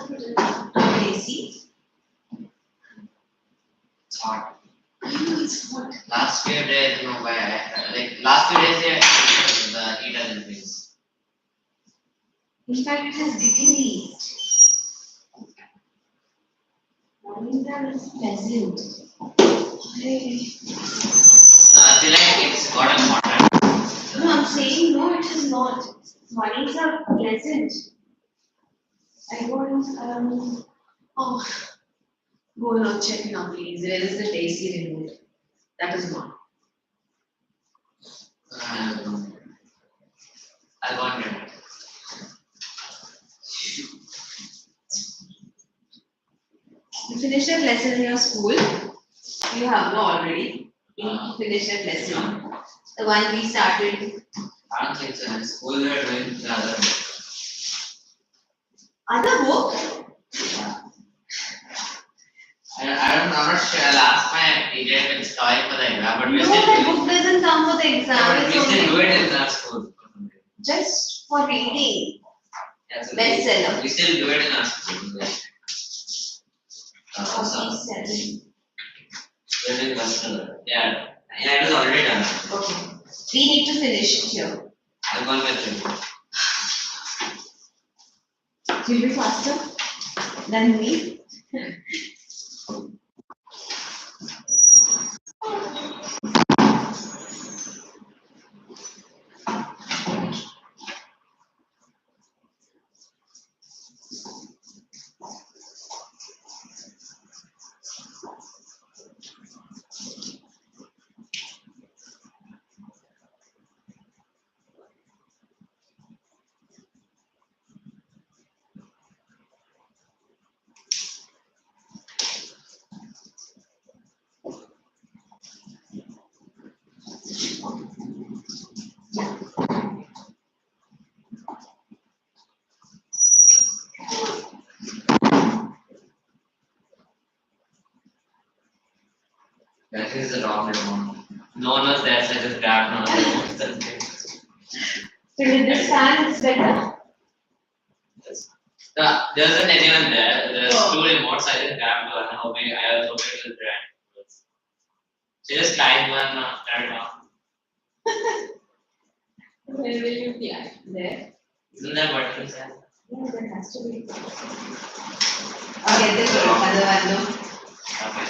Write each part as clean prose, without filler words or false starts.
put it under AC. It's hot. I know it's hot. Last few days, you know, last few days, yeah, the heat has increased. In fact, it has decreased. Mornings are pleasant. No, I feel like it's got a moderate. No, I'm saying no, it is not. Mornings are pleasant. I want oh, go now check now, please. Where is the AC remote? That is one. I want it. You finished that lesson in your school? You have no already. You finished that lesson. The one we started. I don't think so. In school, we are doing the other book. Other book? Yeah. I'm not sure. I'll ask my teacher if it's time for the exam, but we No, still the do book doesn't come for the exam. it. It's We still do only it in our school. just for reading. Yeah, so Bestseller. we still do it in our school. So, Seven. we're doing bestseller. Yeah, it was already done. Okay. We need to finish it here. I'll go with you. You'll be faster than me. That is the wrong remote. No one was there, so I just grabbed one of the remotes. So with this fan, it's better. There wasn't anyone there. There was Oh. two remotes. I just grabbed one. I was hoping it was brand. So just climbed one, turned it on. Where will you be at? There. Isn't there buttons there? Yeah, there has to be. Okay, this one, other one, no. Okay.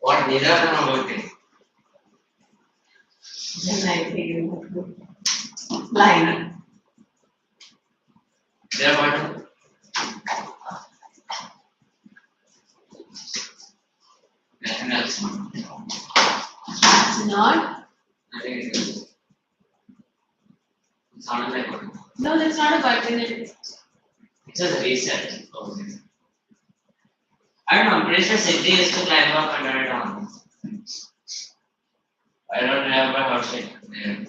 What neither of them are working. Then I think you have to line. They're button. Nothing else. It's not. I think it is. It sounded like button. No, that's not a button. It's It says reset. Okay. I don't know, I'm pretty sure Siddhi used to climb up and turn it on. I don't remember how she. Yeah.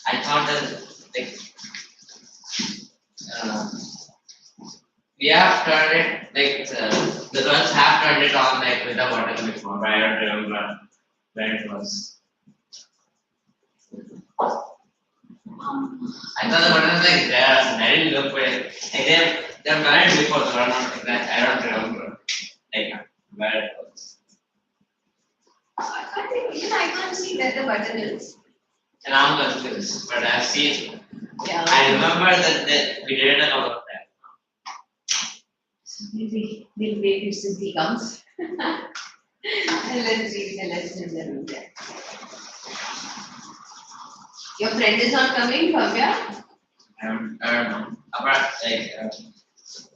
I thought that like we have turned it like the girls have turned it on like with the button before, but I don't remember where it was. I thought the button was like there, and I didn't look for it. Like they've done it before, so I'm not like I don't remember like where it was. I can't think, even I can't see where the button is. And I'm confused, but I've seen. Yeah. I remember that we did it a lot of times. So maybe we'll wait if Siddhi comes. And let's read the lesson in the room there. Your friend is not coming, Bhavya? I don't know. Apart like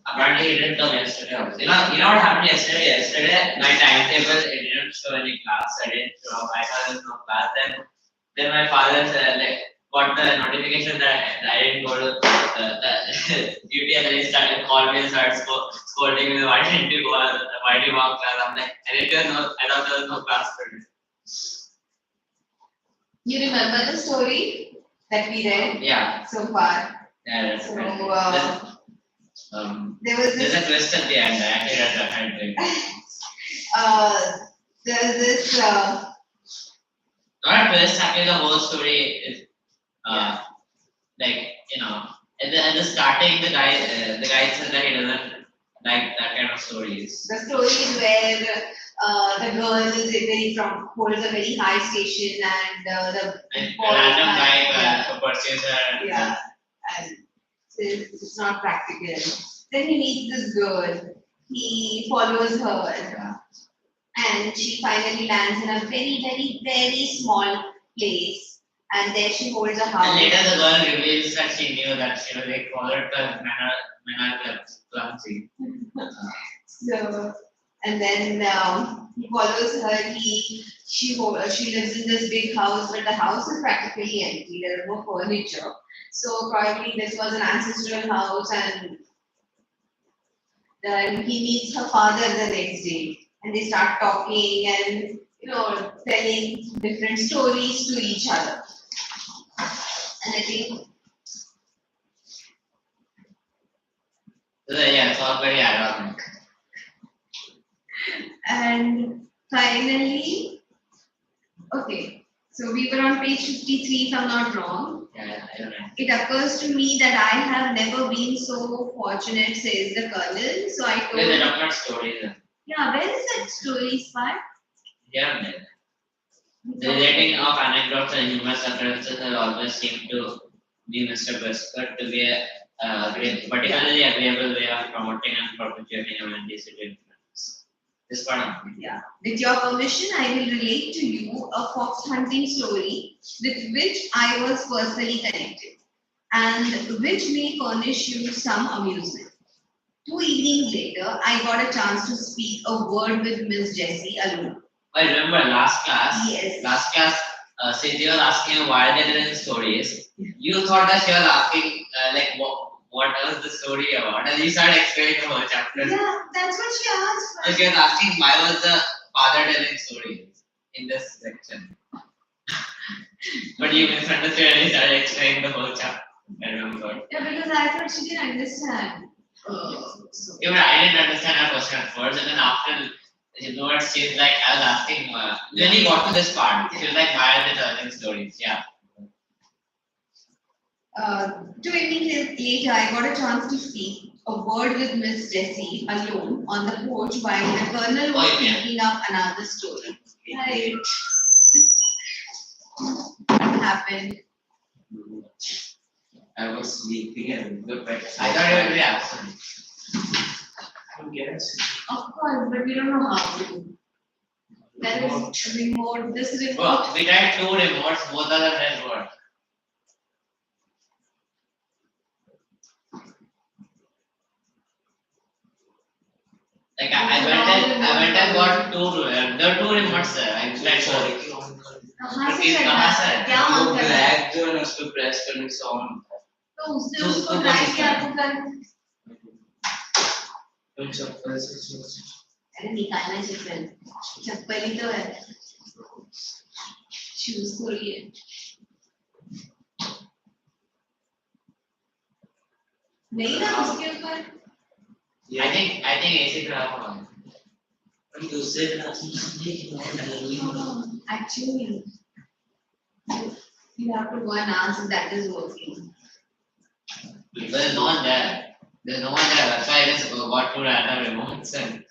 Apparently, he didn't come yesterday also. You know what happened yesterday? Yesterday, my timetable it didn't show any class. I didn't show up. I thought there was no class. Then my father said like got the notification that I didn't go to the duty, and then he started calling me and started scolding me. Why didn't you go? Why did you walk class? I'm like, I didn't know. I thought there was no class today. You remember the story that we read Yeah. so far? Yeah. So there was There's this. a twist at the end. I actually got the hand. There's this. Not a twist. Actually, the whole story is like at the starting the guy said that he doesn't like that kind of stories. The story is where the girl is very from holds a very high station and the And boy a random guy yeah, pursues her. yeah, and it's not practical. Then he meets this girl. He follows her, and she finally lands in a very, very, very small place. And there she holds a And house. later the girl reveals that she knew that she was like followed the manner clumsy. So, and then he follows her. She lives in this big house, but the house is practically empty. There is no furniture. So probably this was an ancestral house, and then he meets her father the next day, and they start talking and telling different stories to each other. And I think So yeah, it's all very ironic. and finally, okay. So we were on page 53, if I'm not wrong. Yeah, I don't know. It occurs to me that I have never been so fortunate, says the colonel. So I told There's a lot of stories. yeah, where is that story part? Yeah, man. The relating of anecdotes and humorous occurrences has always seemed to be Mr. Prescott to be a particularly agreeable way of promoting and perpetuating amenities to influence. This part of me. Yeah. With your permission, I will relate to you a fox hunting story with which I was personally connected and which may furnish you some amusement. 2 evenings later, I got a chance to speak a word with Miss Jessie alone. I remember last class. Yes. Last class, Cynthia was asking why they didn't stories. You thought that she was asking like what was the story about, and you started explaining the whole chapter. Yeah, that's what she asked. So she was asking why was the father telling stories in this section. But you misunderstood and you started explaining the whole chapter. I remember. Yeah, because I thought she didn't understand. Yeah, but I didn't understand her question at first, and then after she's like, I was asking, when we got to this part, she was like, why are they telling stories? Yeah. 2 evenings later, I got a chance to speak a word with Miss Jessie alone on the porch while the colonel was picking up another story. Right. What happened? I was sleeping and good, but I thought you would be absent. Yes. Of course, but we don't know how to. There is remote. This remote. Well, we tried 2 remotes, both of them didn't work. Like I went and got 2. There are 2 remotes there. I tried 4. कहाँ से करना है? क्या वो on करना है? black जो है ना उस पे press करने से on होता है. तो उसने उसको ड्राइव किया तो कर. तुम चप्पल से अरे निकालना है चप्पल. चप्पल ही तो है. शूज खोलिए. नहीं ना उसके ऊपर. I think AC खराब हुआ. हम दूसरे Actually, you have to go and ask if that is working. There's no one there. There's no one there. That's why I just got 2 random remotes and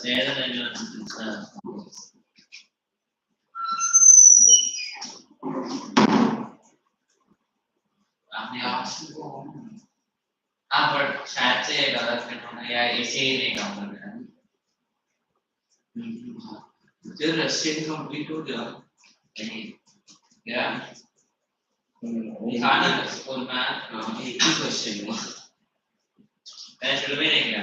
there and then आपने हाँ पर शायद से गलत करना या ऐसे ही नहीं काम कर रहा है. फिर रशियन कंप्लीट हो गया. Yeah. खाना स्कूल में एक ही क्वेश्चन हुआ मैं शुरू में नहीं किया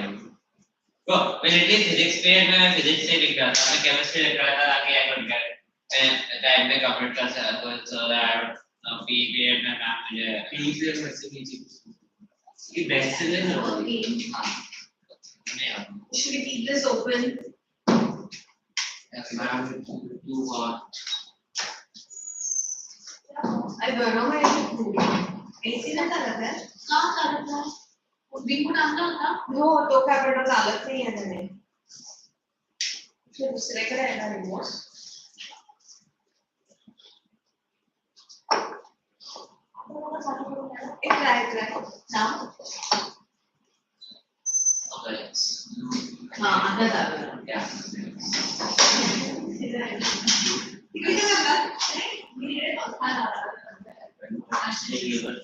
वो मैं लिटरली फिजिक्स पीरियड में मैं फिजिक्स से लिख रहा था मैं केमिस्ट्री लिख रहा था ताकि आई कुड गेट टाइम में कंप्लीट कर सकूं सो दैट पी पीरियड में मैम मुझे पी से वैसे नीचे ये बेस्ट से है ना Okay. नहीं Should we keep this open? Ma'am to what I don't know where to put it. AC ना चालत है? कहाँ चालत है? उसी को डालना होता? No, तो क्या पता चालत नहीं है मैंने. फिर दूसरे का रहेगा रिमोट. Try. Now. okay हाँ, आता चालत है. yeah इकडे काय करणार? मी हे खाना actually you were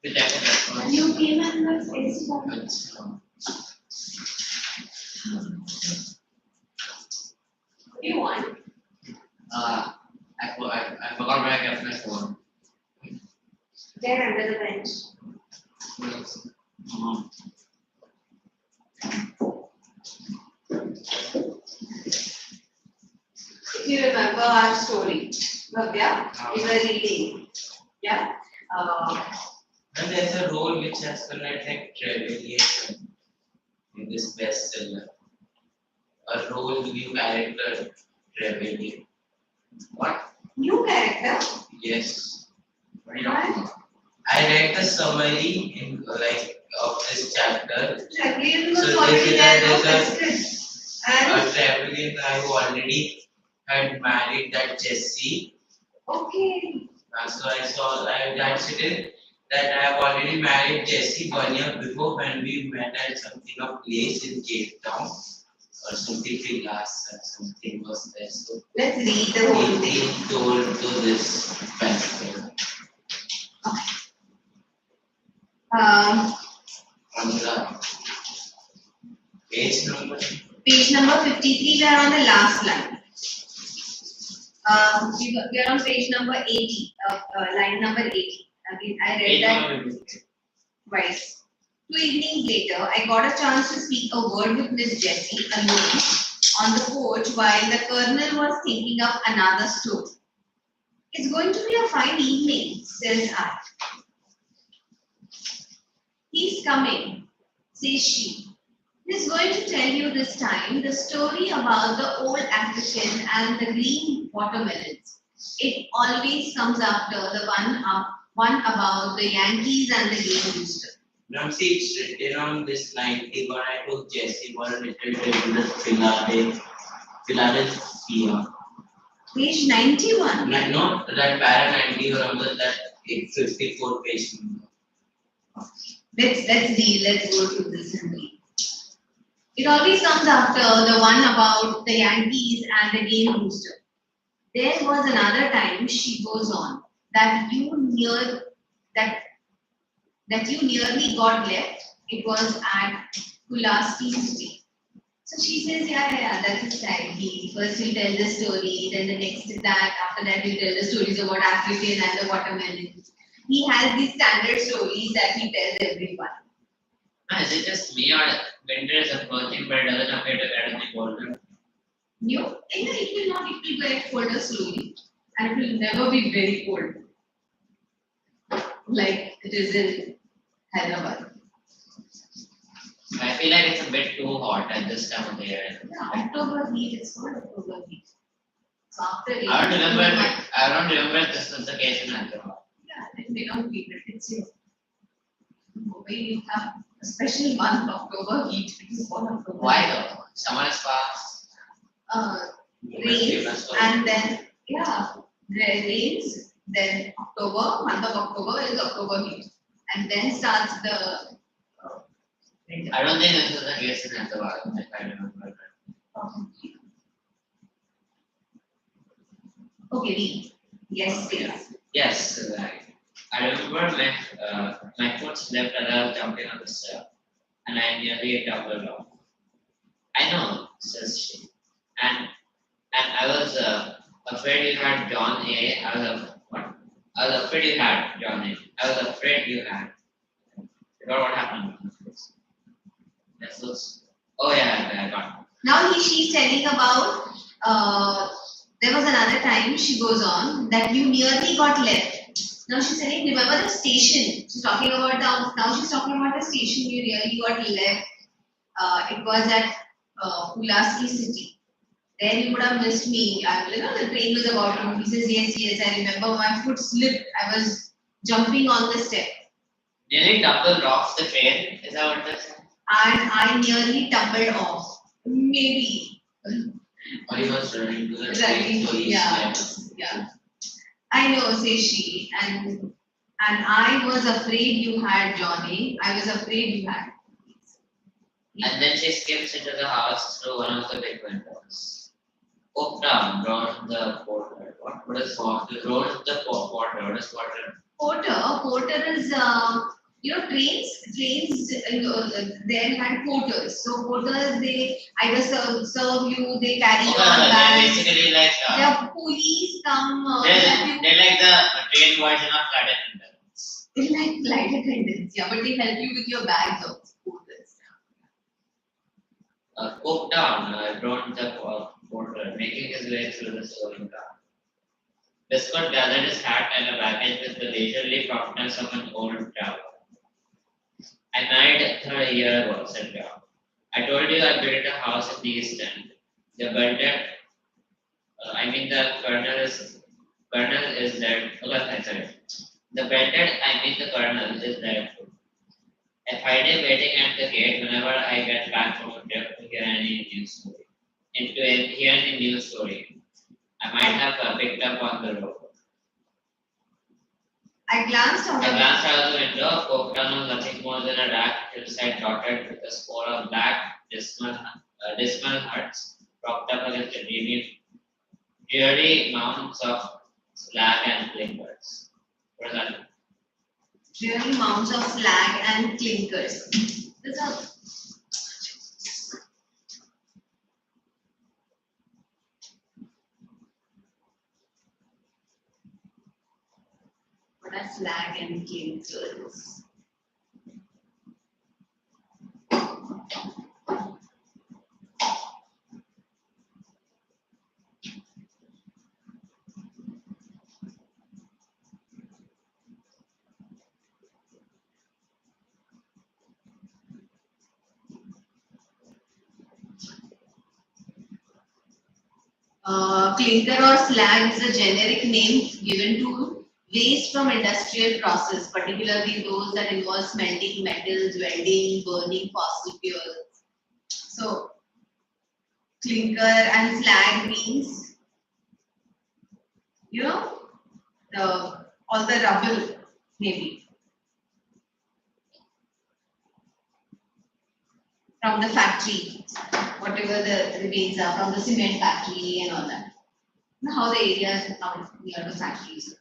with that You came and was AC. What do you want? I forgot where I kept my phone. There under the bench. If you remember our story, Bhavya, we were reading. Yeah. and there's a role which has to like revelation in this bestseller a role new character rebellion What? New character. yes What are you talking about? I read the summary in like of this chapter Rebellion So was already this is there. a- No there's question. a And traveling guy who already had married that Jessie. okay. So I saw that's it that I have already married Jessie 1 year before when we met at something a place in Cape Town or something Villas or something was there. So Let's read the whole he thing. told to this festival. On the page number Page number 53, we are on the last line. We are on page number 80, line number 80. Again, I read that twice. 2 evenings later, I got a chance to speak a word with Miss Jessie alone on the porch while the colonel was thinking of another story. It's going to be a fine evening, says I. He's coming, says she. He's going to tell you this time the story about the old African and the green watermelons. It always comes after the one about the Yankees and the game rooster. now see it's written on this 90 when I took Jessie for a little trip in the Philadelphia. Page 91. Not that para 90 or another that 54 page number. Let's read. Let's go through this and read. It always comes after the one about the Yankees and the game rooster. There was another time, she goes on, that you nearly got left. It was at Pulaski's Way. So she says, yeah, that's a sad deal. First you tell the story, then the next is that, after that you tell the stories about African and the watermelon. He has these standard stories that he tells everyone. Is it just me or winter is approaching but it doesn't appear to get any colder? It will get colder slowly, and it will never be very cold like it is in Hyderabad. I feel like it's a bit too hot at this time of the year. Yeah, October heat is called October heat. So after I don't remember if this was the case in Hyderabad. Yeah, and they don't keep it. It's here. Mumbai, you have a special month, October heat. It is called October. Why though? Summer is fast. Rains, and then rains. Then October, month of October is October heat, and then starts the I don't think this was the case in Hyderabad, if I remember. Okay, read. Yes, please. Yes, like I remember my foot slipped as I was jumping on the step, and I nearly doubled off. I know, says she, and I was afraid you had John A. What? I was afraid you had John A. I was afraid you had. Forgot what happened. This was. Oh yeah, I got it. Now she's telling about there was another time she goes on that you nearly got left. Now she's saying, remember the station. She's talking about now she's talking about the station you nearly got left. It was at Pulaski City. There you would have missed me. The train was about to move. He says, yes, I remember my foot slipped. I was jumping on the step. Nearly doubled off the train. Is that what that's? And I nearly tumbled off. Maybe. Or he was running to the Running, train, so he yeah. slept. Yeah. I know, says she. And I was afraid you had, Johnny. I was afraid you had. And then she skips into the house through one of the big windows. Poke down, round the porter. What is porter? Round the porter. What is porter? Porter is, trains, they had porters. So porters, they either serve you, they carry your They're bags. basically like The police come. they're like the train version of flight attendants. They're like flight attendants, yeah, but they help you with your bags also. Porters. Poke down, round the porter, making his way through the swirling car. Biscuit gathered his hat and a baggage with the leisurely promptness of an old traveler. I married her a year ago, said John. I told you I built a house in the East End. The belted, colonel is dead. Okay, sorry. The belted, the colonel is dead. A 5-day waiting at the gate whenever I get back from a trip to hear any news story. Hear any news story. I might have picked up on the road. I glanced out of the window. Folketown was nothing more than a dark hillside dotted with a score of black, dismal huts propped up against the dreary mounds of slag and clinkers. What is that? dreary mounds of slag and clinkers. There's a what are slag and clinkers? Clinker or slag is a generic name given to waste from industrial process, particularly those that involve smelting metals, welding, burning fossil fuels. So, clinker and slag means, all the rubble, maybe, from the factory, whatever the remains are from the cement factory and all that. How the areas are near the factories.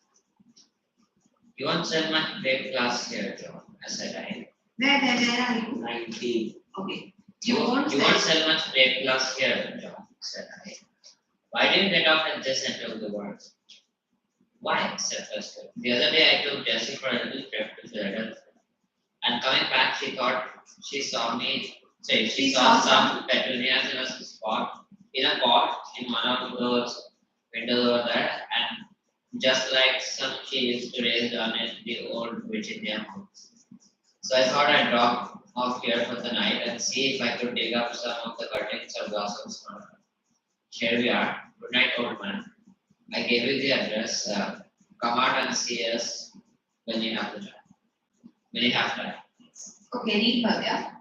You won't sell much plate glass here, John. I said Where are you? 19. Okay. You won't sell much plate glass here, John. Said I. Why do you get off at this end of the world? Why? Said Esther. The other day I took Jessie for a little trip to Philadelphia. And coming back, she thought she saw some petunias in a pot in one of those windows over there, and just like some she used to raise on it, the old Virginia house. So I thought I'd drop off here for the night and see if I could dig up some of the cuttings or blossoms from her. Here we are. Good night, old man. I gave you the address. Come out and see us when you have the time. When you have time. Okay, read Bhavya.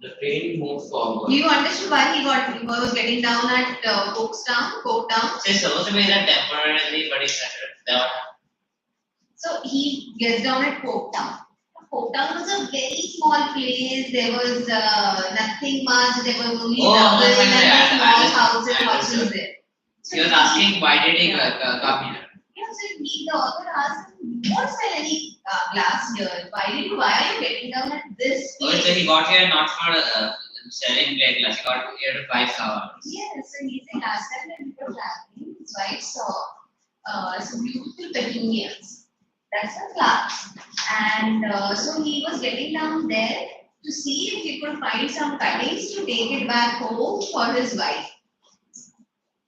The train moved forward. You understood why he was getting down at Folketown? So it's supposed to be there temporarily, but he said it. So he gets down at Folketown. Hometown was a very small place. There was nothing much. There was only Oh, rubble fine, and fine. small I houses, understood. there. So He was asking why did he come here? Yeah, so the author asked him, "You don't sell any glass here. Why are you getting down at this Oh, place?" so he got here not for selling plate glass. He got here to buy flowers. Yes, so he said last time when we were traveling, his wife saw some beautiful petunias. That's a class. And so he was getting down there to see if he could find some cuttings to take it back home for his wife.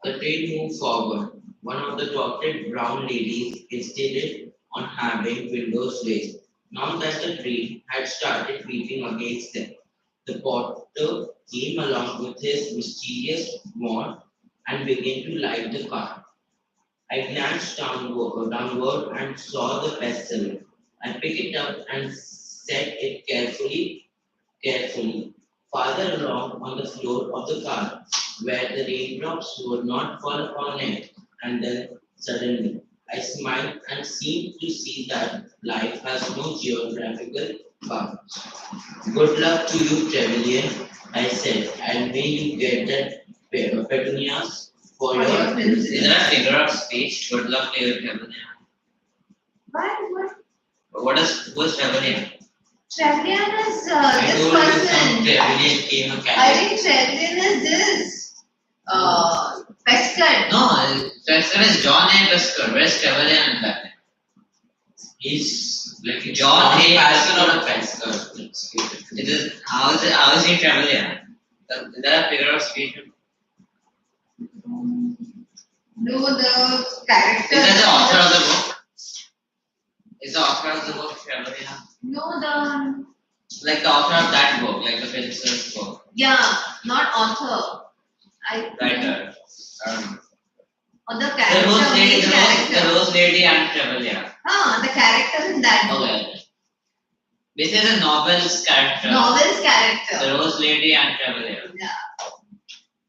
The train moved forward. One of the dotted brown ladies insisted on having windows raised. Now that the train had started beating against them, the porter came along with his mysterious wand and began to light the car. I glanced downward and saw the pestle. I picked it up and set it carefully, farther along on the floor of the car, where the raindrops would not fall upon it. And then suddenly, I smiled and seemed to see that life has no geographical bounds. Good luck to you, Trevelyan, I said, and may you get that petunias for your Is princess. there a figure of speech? Good luck to you, Trevelyan. What? Who is Trevelyan? Trevelyan is I this told you some person. Trevelyan came a I cat. think Trevelyan is this. Pescud. No, Pescar is John A. Pescar. Where's Trevelyan in that? He's like John A. Pascal or a Pescar. Pescar. It is how is he Trevelyan? Is there a figure of speech? No, the character. Is that the author of the book? Is the author of the book Trevelyan? No, the. Like the author of that book, like the Princess book. Yeah, not author. I think. Writer. I don't know. Or the The character. Rose Lady, main character. the Rose Lady and Trevelyan. The character in that book. Okay. This is a novel's character. Novel's character. The Rose Lady and Trevelyan. Yeah.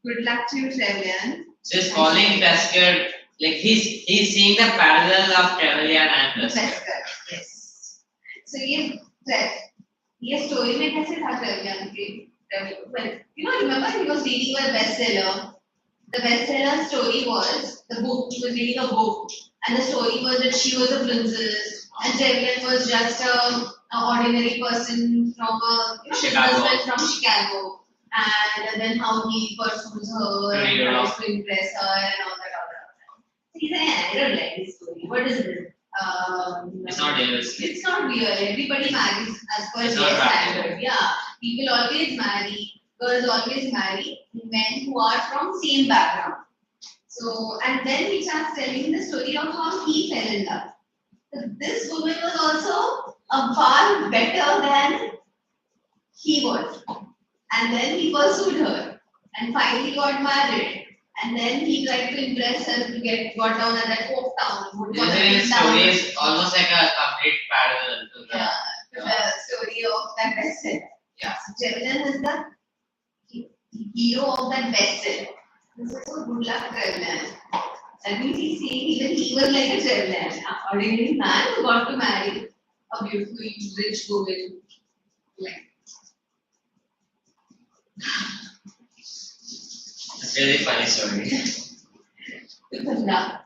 Good luck to you, Trevelyan. So he's calling Pescar, like he's seeing the parallel of Trevelyan and Pescar. Pescud, yes. So ये story में कैसे था Trevelyan के? Well, remember he was reading a bestseller. The bestseller story was the book. He was reading a book, and the story was that she was a princess, and Trevelyan was just a ordinary person from a Chicago. businessman from Chicago, and then how he pursues her and tries to impress her and all that. So he's saying, I don't like this story. What is this? It's not realistic. It's not real. Everybody marries as per It's their not practical. standard. Yeah, people always marry. Girls always marry men who are from same background. So, and then he starts telling the story of how he fell in love. So this woman was also a far better than he was. And then he pursued her and finally got married. And then he tried to impress her to got down at that folk town. This story is almost like a complete parallel to the. The story of that bestseller. Yeah. So Trevelyan is the hero of that bestseller. This is so good luck, Trevelyan. That means he's saying even he was like a Trevelyan, an ordinary man who got to marry a beautiful, rich woman. Like. It's a really funny story. Good luck.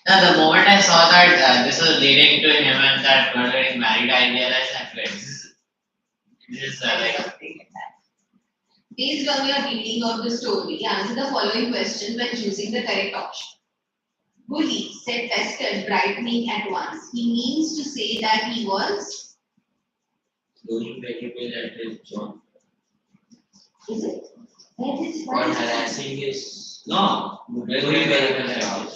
Now, the moment I saw that this was leading to him and that girl getting married, I realized that wait, this is like. Based on your reading of the story, answer the following questions when choosing the correct option. Bully, said Pescud, brightening at once. He means to say that he was. Doing very well at his job. Is it? Where is it? Or harassing his. No, Doing very well at job.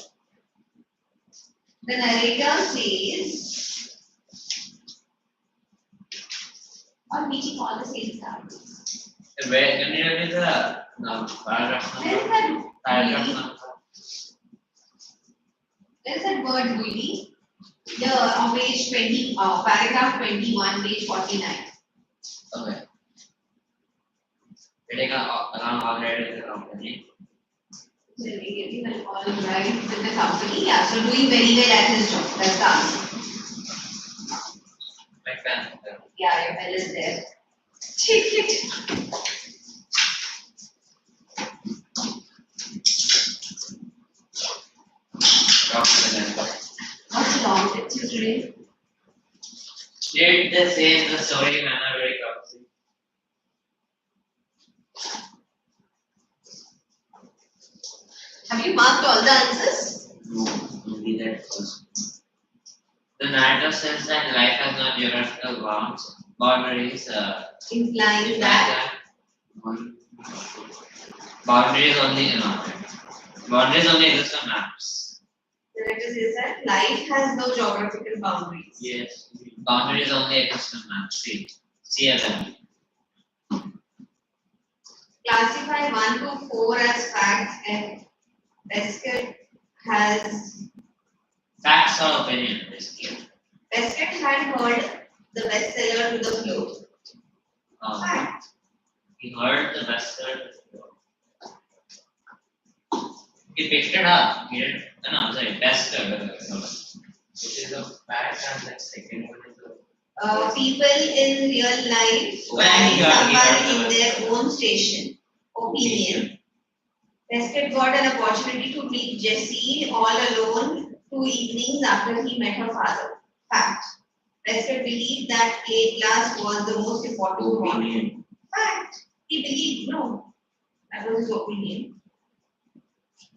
The narrator says, or meeting all the same stars. Where can you read the paragraph Where is number? that Paragraph bully? number. Where is that word bully? Here on page 20, paragraph 21, page 49. Okay. Getting along already with the company. Getting all right with the company. Yeah, so doing very well at his job. That's the answer. pen. Yeah, your pen is there. Take it. What's wrong with you today? Did the same the story manner very clumsy. Have you marked all the answers? No, only that first. The narrative says that life has no geographical boundaries. Implying Imply that. One. Boundaries only boundaries only exist on maps. The letter says that life has no geographical boundaries. Yes. Boundaries only exist on maps. See again. Classify 1 to 4 as facts and Prescott has. Facts or opinion, basically. Prescott had heard the bestseller to the floor. Fact. He heard the bestseller. He picked it up. He didn't. No, sorry, bestseller. It is a fact and the second one is a. People in real life Well, he find heard someone in the their own station. Opinion. Prescott got an opportunity to meet Jessie all alone 2 evenings after he met her father. Fact. Prescott believed that play class was the most important one. Opinion. Fact. He believed, no. That was his opinion.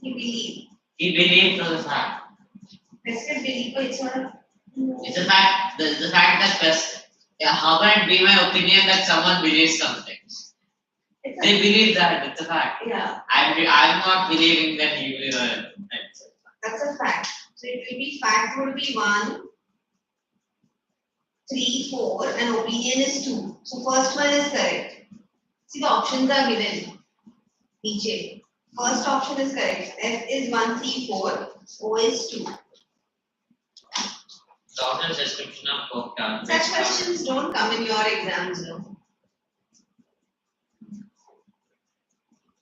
He believed. He believed to the fact. Prescott believed, oh, it's not a. It's a fact. The fact that how can it be my opinion that someone believes something? It's They believe that. It's a fact. yeah, I'm not believing that he will. that's a fact. So it will be fact would be 1, 3, 4, and opinion is 2. So first one is correct. See the options are given. Niche. First option is correct. F is 1, 3, 4. O is 2. The author's description of folk town. Such questions don't come in your exams, no.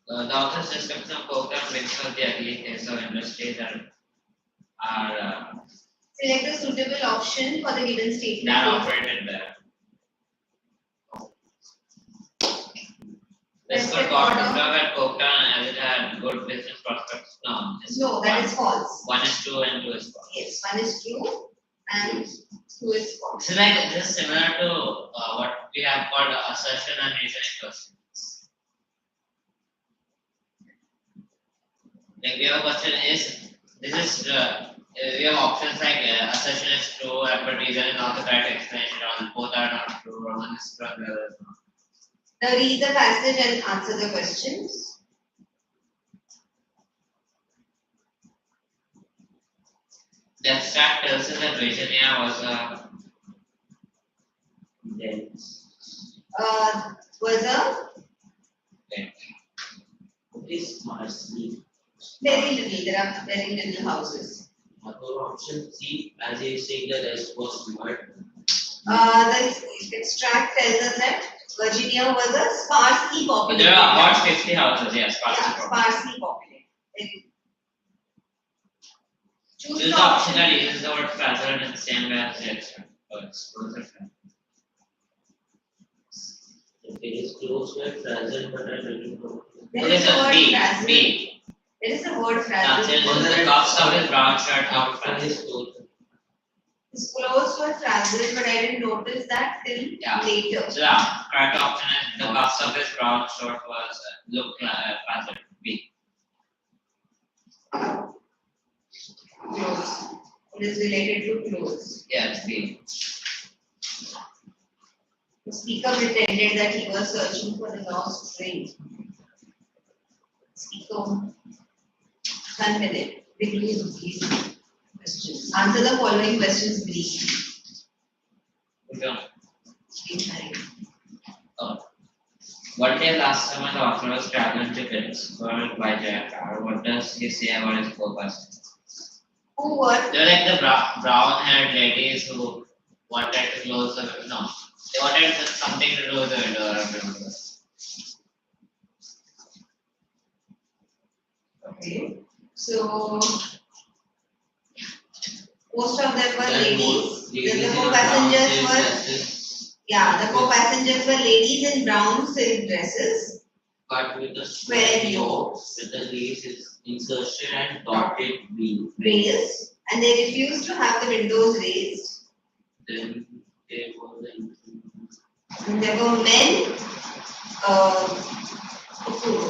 The author's description of folk town brings out the ugly case of industries that are Select a suitable option for the given statement. that operated there. This could got to serve at folk town as it had good business prospects. No, No, that is false. 1 is true and 2 is false. Yes, 1 is true and 2 is false. This is similar to what we have called assertion and reasoning questions. Like we have a question is this is we have options like assertion is true but reason is not the correct explanation or both are not true or one is true and the other is not. Now read the passage and answer the questions. The abstract tells us that Virginia was a Was a What is smart sleep? very little. There are very little houses. Other option C, as you say, the rest was smart. The extract tells us that Virginia was a sparsely populated. There are about 50 houses, yes, Sparsely populated. Choose the option that uses the word fragile in the same way as the extract. If it is close by fragile, but I don't know. There is a word B. fragile. B. There is a word Now, fragile. the cops of his brown shirt out Option fragile. is close. His clothes were frazzled, but I didn't notice that till Yeah. later. So, correct option is the cops of his brown shirt was look fragile. B. Clothes. It is related to clothes. Yes, B. The speaker pretended that he was searching for the lost ring. Speaker, 1 minute. Review these questions. Answer the following questions briefly. Which one? In time. One day last summer, the author was traveling to Pittsburgh by jet. What does he say about his purpose? Who were They're like the brown-haired ladies who wanted to close the window. No, they wanted something to do with the window. I don't remember. okay? So most of them were Then ladies. ladies The in more a passengers brown were suit, Yeah, the co-passengers were ladies in brown silk dresses. But with the Square square yoke. yoke, with the laces inserted and dotted V. Raised, and they refused to have the windows raised. Then there was an And there were men.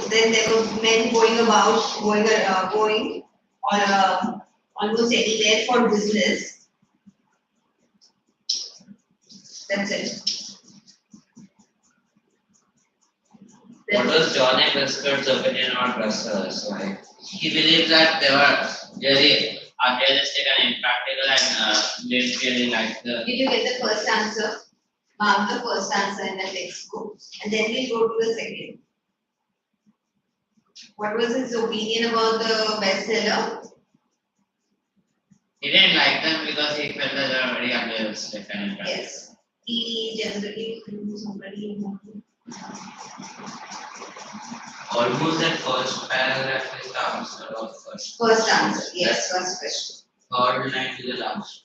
Then there were men going about, going on almost anywhere for business. That's it. What was John Westcott's opinion on dressers? Like, he believes that they were really unrealistic and impractical and didn't really like the. Did you get the first answer? Mark the first answer in the text book, and then we'll go to the second. What was his opinion about the bestseller? He didn't like them because he felt that they were very unrealistic and impractical. Yes. He generally somebody almost that first paragraph is the answer of first. first answer. Yes, first question. Third line to the last.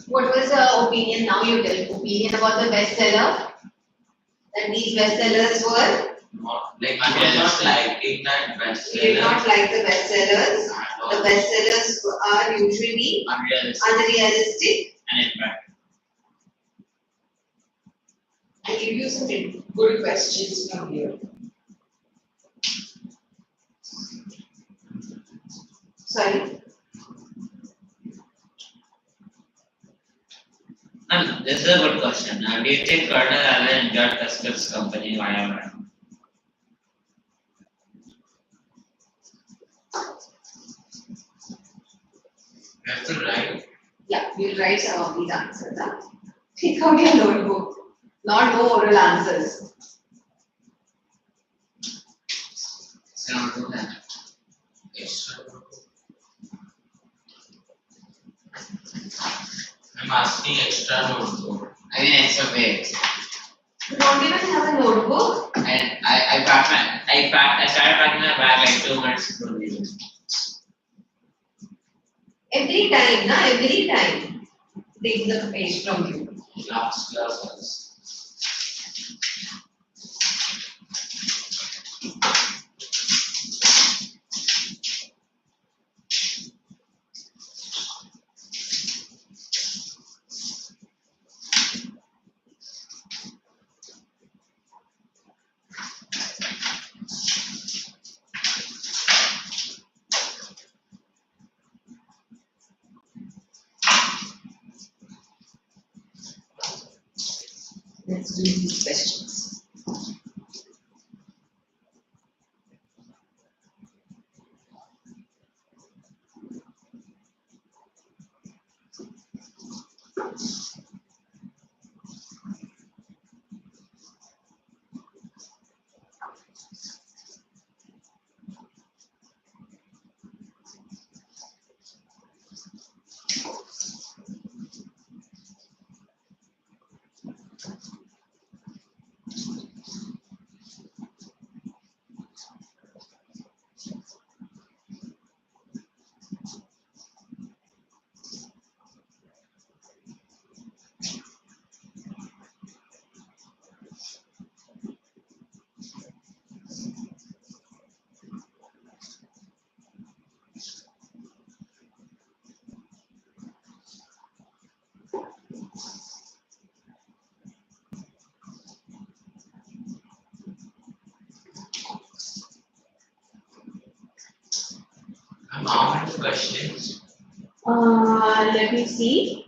What was the opinion? Now you tell. Opinion about the bestseller? That these bestsellers were? Not like I was not liking that You did bestseller. not like the bestsellers. at all. The bestsellers are usually Unrealistic unrealistic. and impractical. I give you some good questions from here. Sorry. This is a good question. Do you think Colonel Allen enjoyed Prescott's company? Why or why? You have to write. Yeah, we'll write some of these answers. Huh? Take out your notebook. Not no oral answers. So don't do that. Extra. I'm asking extra notebook. I mean, extra page. You don't even have a notebook. And I started packing my bag like 2 minutes before leaving. Every time, na? Every time. Take the page from you. Last class was. Let's do these questions. How many questions? Let me see.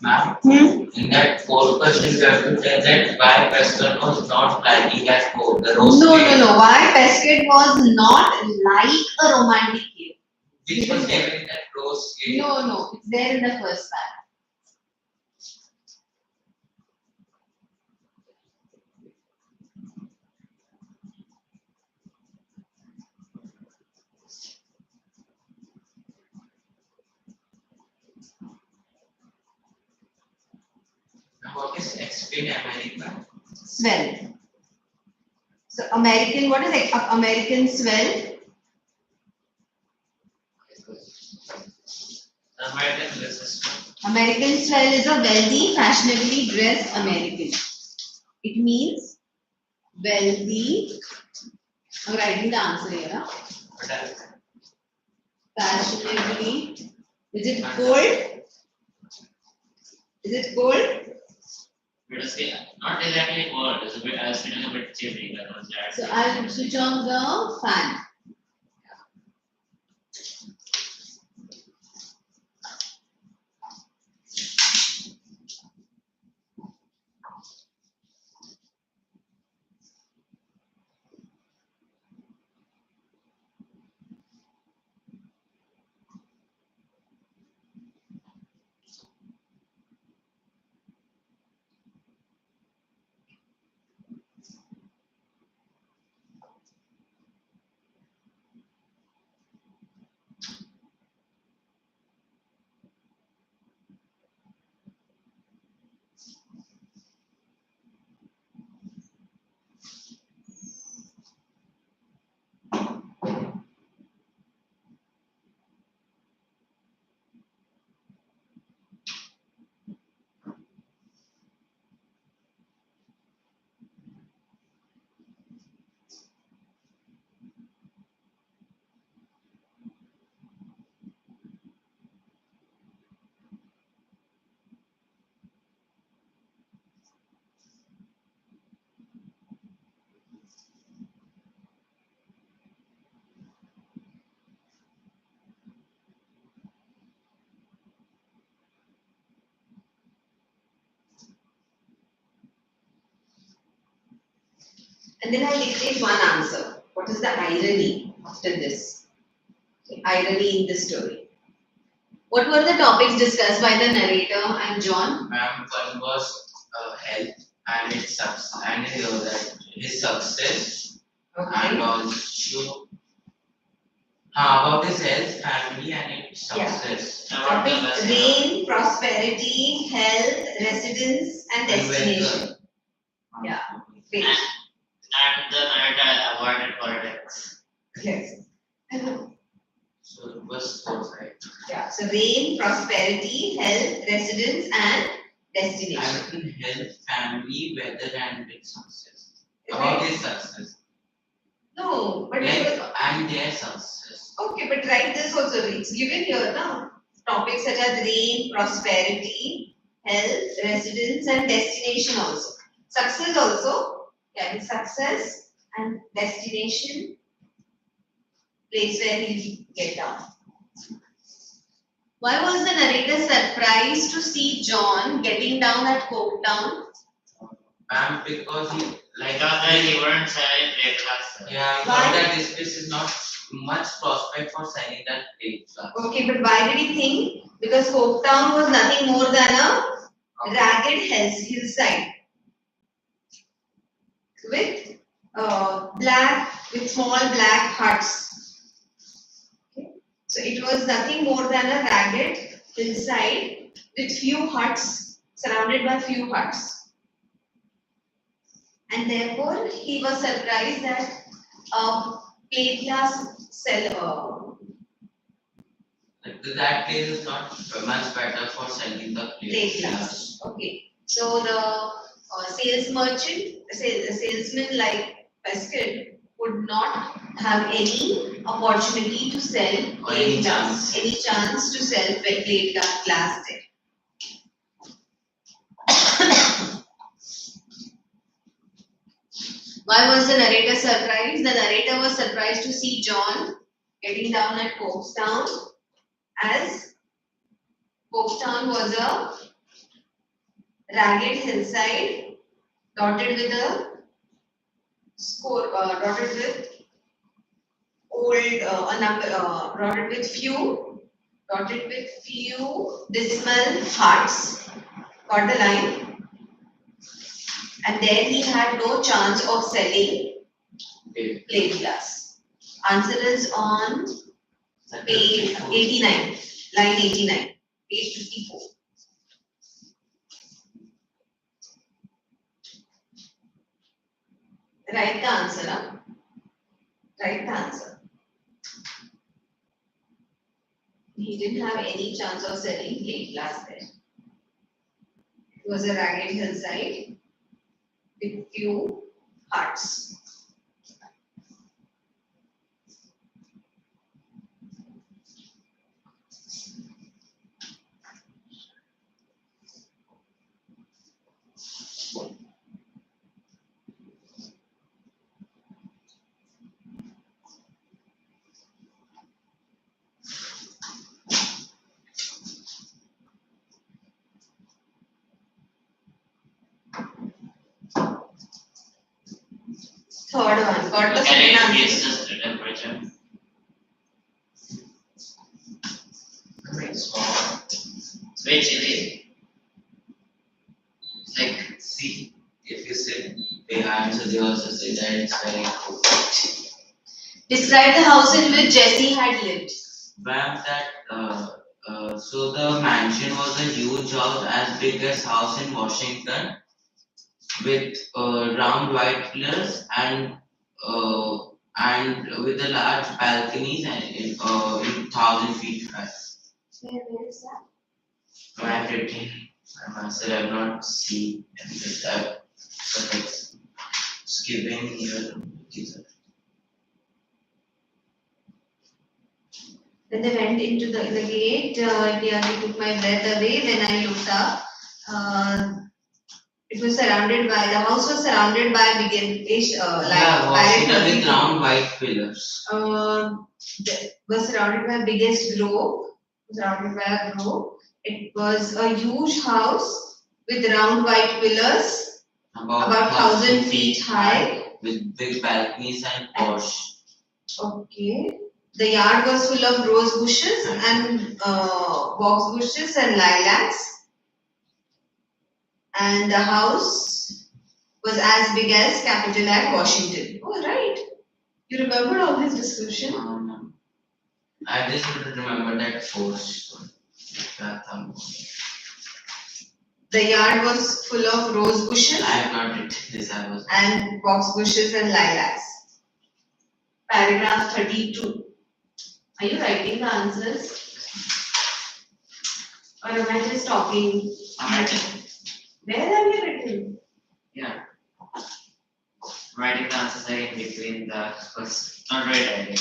Ma'am, Hmm? in that fourth question, you have to tell that why Prescott was not liking that quote, the rose No, tree, no, no. Why Pesquet was not like a romantic hero? which was given in that rose tree. No, no. It's there in the first paragraph. Now, what is explain America? Swell. So American, what is American swell? American business. American swell is a wealthy, fashionably dressed American. It means wealthy. I'm writing the answer here. Huh? But Fashionably. Is it cold? Is it cold? not exactly cold. It's a bit. I was feeling a bit chilly. That was that. So I'll switch on the fan. And then I dictate one answer. What is the irony after this? The irony in the story. What were the topics discussed by the narrator and John? Ma'am, one was health and its success, and that his success, and Okay. also about his health, family, and its Yeah. success. About the Topic lesson. rain, prosperity, health, residence, and And destination. weather. Yeah. Wait. And the narrator avoided politics. Yes. So it was four, right? Yeah. So rain, prosperity, health, residence, and destination. I've written health, family, weather, and its success. About his success. No, but Like, it was and their success. okay. But write this also. It's given here now. Topics such as rain, prosperity, health, residence, and destination also. Success also. Yeah, success and destination. Place where he'll get down. Why was the narrator surprised to see John getting down at Coketown? Ma'am, because he like Because he wouldn't sell in trade class. yeah, he Why? thought that this place is not much prospect for selling that plate class. Okay, but why did he think? Because Coketown was nothing more than a ragged hillside with with small black huts. Okay. So it was nothing more than a ragged hillside with few huts, surrounded by few huts. And therefore, he was surprised that plate glass That place is not much better for selling the plate plate glass. Okay. So the salesman like Pesquet would not have any opportunity to sell Or any plate glass, any chance to sell plate glass there. Why was the narrator surprised? The narrator was surprised to see John getting down at Coketown, as Coketown was a ragged hillside, dotted with dotted with old a number dotted with few dismal huts. Got the line? And then he had no chance of selling plate glass. Answer is on page 89, line 89, page 54. Write the answer, huh? Write the answer. He didn't have any chance of selling plate glass there. It was a ragged hillside with few huts. Third one, got the Can second you answer. guess the temperature? It's very chilly. It's like, See, if you sit behind, so they also say that it's very cold. Describe the house in which Jesse had lived. Ma'am, so the mansion was a huge house as big as house in Washington with round white pillars and with a large balconies and in 1,000 feet high. Where is that? I have written, I said I've not seen anything but it's skipping here. When they went into the gate, it nearly took my breath away. When I looked up, the house was surrounded by biggish, Yeah, Washington with round white pillars. Was surrounded by biggest grove. Surrounded by a grove. It was a huge house with round white pillars, about 1,000 feet high. With big balconies and porch. Okay. The yard was full of rose bushes and box bushes and lilacs. And the house was as big as Capitol at Washington. Oh, right. You remembered all this description? I just remember that porch. The yard was full of rose bushes. I have not written this. And box bushes and lilacs. Paragraph 32. Are you writing the answers? Or am I just talking? I'm writing. Where have you written? Yeah. I'm writing the answers like in between the first. Not right writing.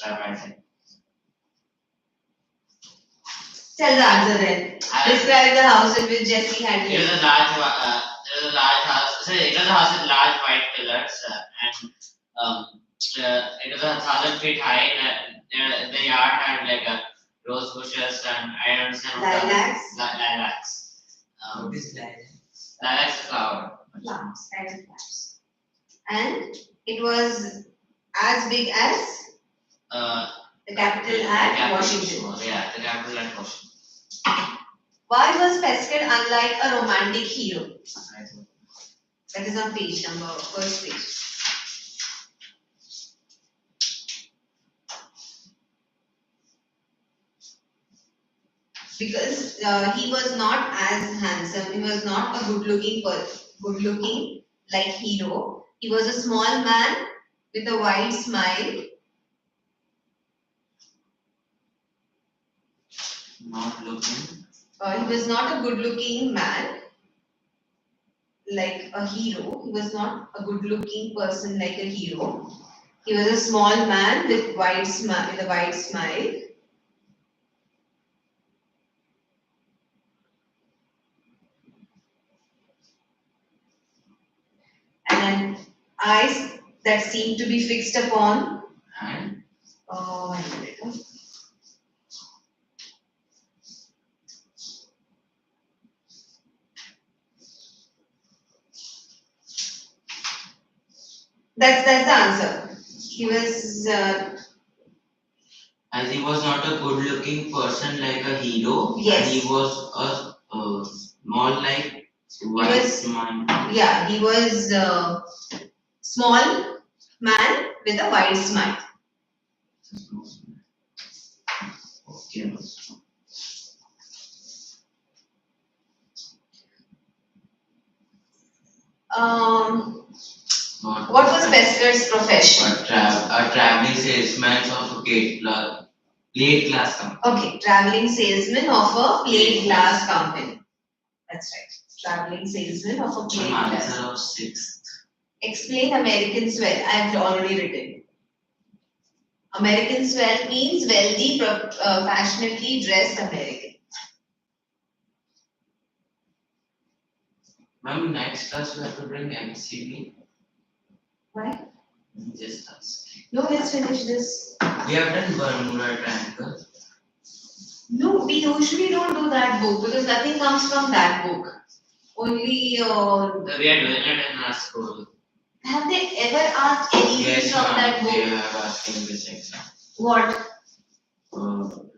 I'm writing. Tell the answer then. Describe the house in which Jesse had It was lived. a large house. Sorry, it was a house with large white pillars and it was 1,000 feet high. And the yard had like rose bushes and I don't understand what Lilacs. Lilacs. What is lilacs? Lilacs is flower. Flowers, kind flowers. And it was as big as the capital at Washington. Yeah, the capital at Washington. Why was Pescud unlike a romantic hero? That is on page number, first page. Because he was not as handsome, he was not a good-looking like hero. He was a small man with a wide smile. Not looking. He was not a good-looking man like a hero. He was not a good-looking person like a hero. He was a small man with a wide smile. And then eyes that seemed to be fixed upon. And Oh, wait a minute. That's the answer. He was. As he was not a good-looking person like a hero, Yes. and he was a small like wise man. Yeah, he was a small man with a wide smile. Okay. What was Pesker's profession? A traveling salesman of a plate glass company. Okay, traveling salesman of a plate glass company. That's right. Traveling salesman of a plate glass. Answer of 6th. Explain American swell. I have already written. American swell means wealthy, fashionably dressed American. Ma'am, next class we have to bring MCB. Why? Just us. No, let's finish this. We have done Bermuda Triangle. No, we usually don't do that book because nothing comes from that book. Only. We are doing it in our school. Have they ever asked anything Yes, from ma'am, that book? they have asked in this exam. What?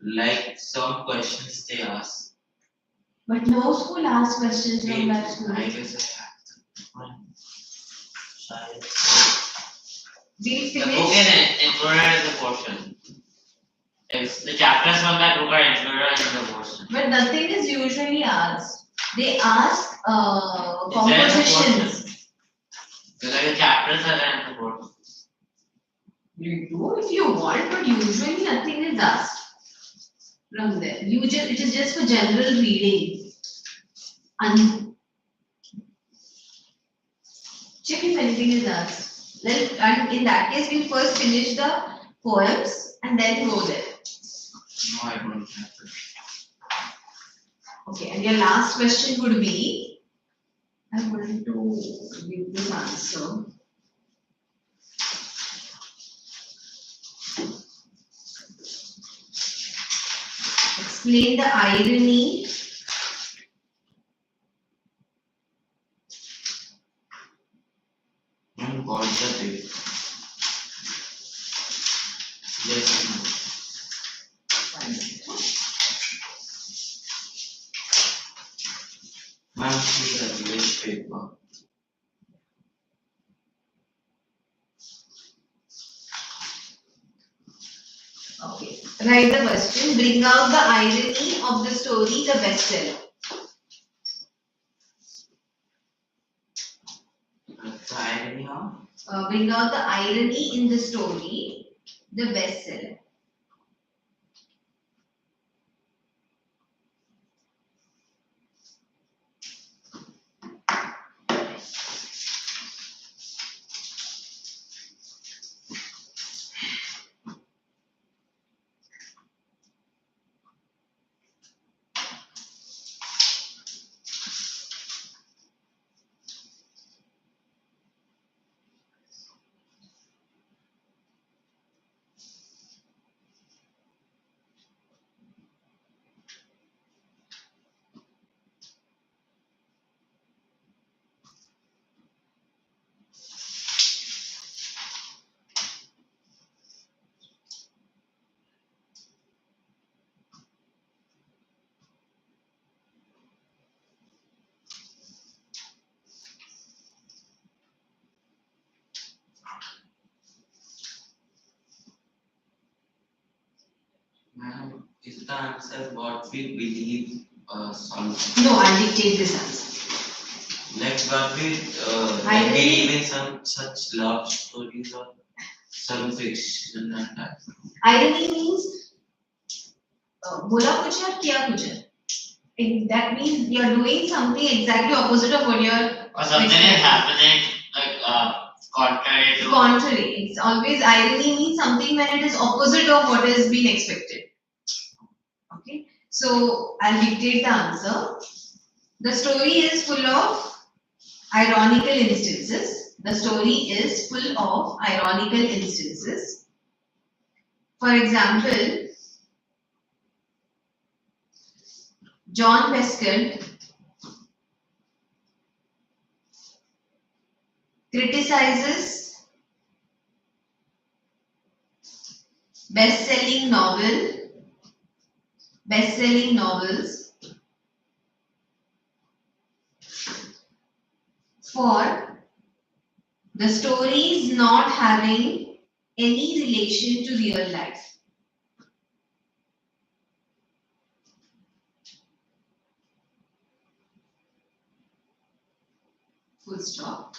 Like some questions they ask. But no school asks questions from Wait, that school. I guess I have to. Sorry. We The book finish. is included in the portion. If the chapters from that book are included in the portion. But nothing is usually asked. They ask It's there in the compositions. portion. Because the chapters are there in the portion. You do if you want, but usually nothing is asked from there. It is just for general reading. And check if anything is asked. And in that case, we'll first finish the poems and then go there. No, I don't have to. Okay, and your last question would be, I want to give this answer. Explain the irony What's the date? Yes, ma'am. Ma'am, she's a English paper. Okay. Write the question. Bring out the irony of the story, the bestseller. The irony of? Bring out the irony in the story, the bestseller. Ma'am, is the answer what we believe something? No, I'll dictate this answer. Like what we Irony? believe in some such love stories or some fiction and that. Irony means बोला कुछ है और किया कुछ है. That means you are doing something exactly opposite of what you are. Or something is happening like contrary to. Contrary. It's always irony means something when it is opposite of what is being expected. Okay. So I'll dictate the answer. The story is full of ironical instances. The story is full of ironical instances. For example, John Pesker criticizes best-selling novels for the stories not having any relation to real life. Full stop.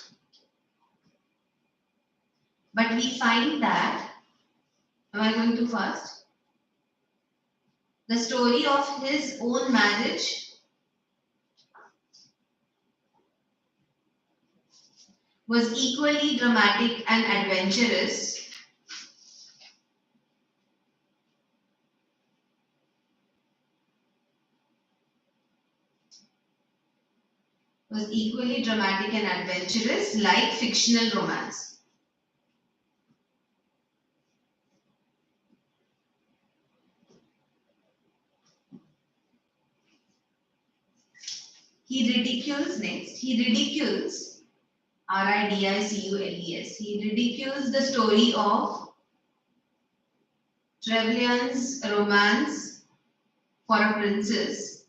But we find that, am I going too fast? The story of his own marriage was equally dramatic and adventurous like fictional romance. He ridicules Ridicules, he ridicules the story of Trevelyan's romance for a princess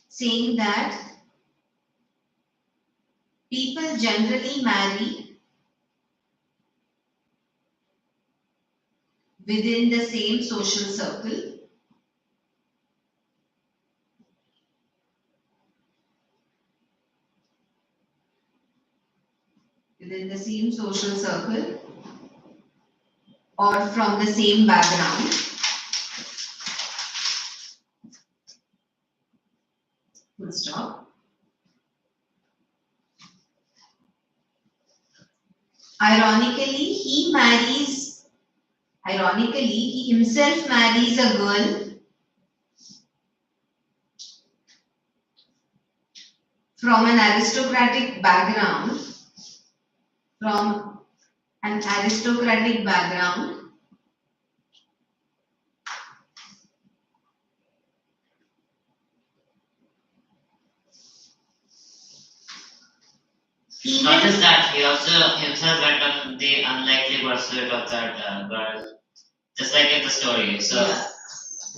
saying that people generally marry within the same social circle or from the same background. Full stop. Ironically, he himself marries a girl from an aristocratic background, Not just that, he also himself went on the unlikely pursuit of that girl, just like in the story. So,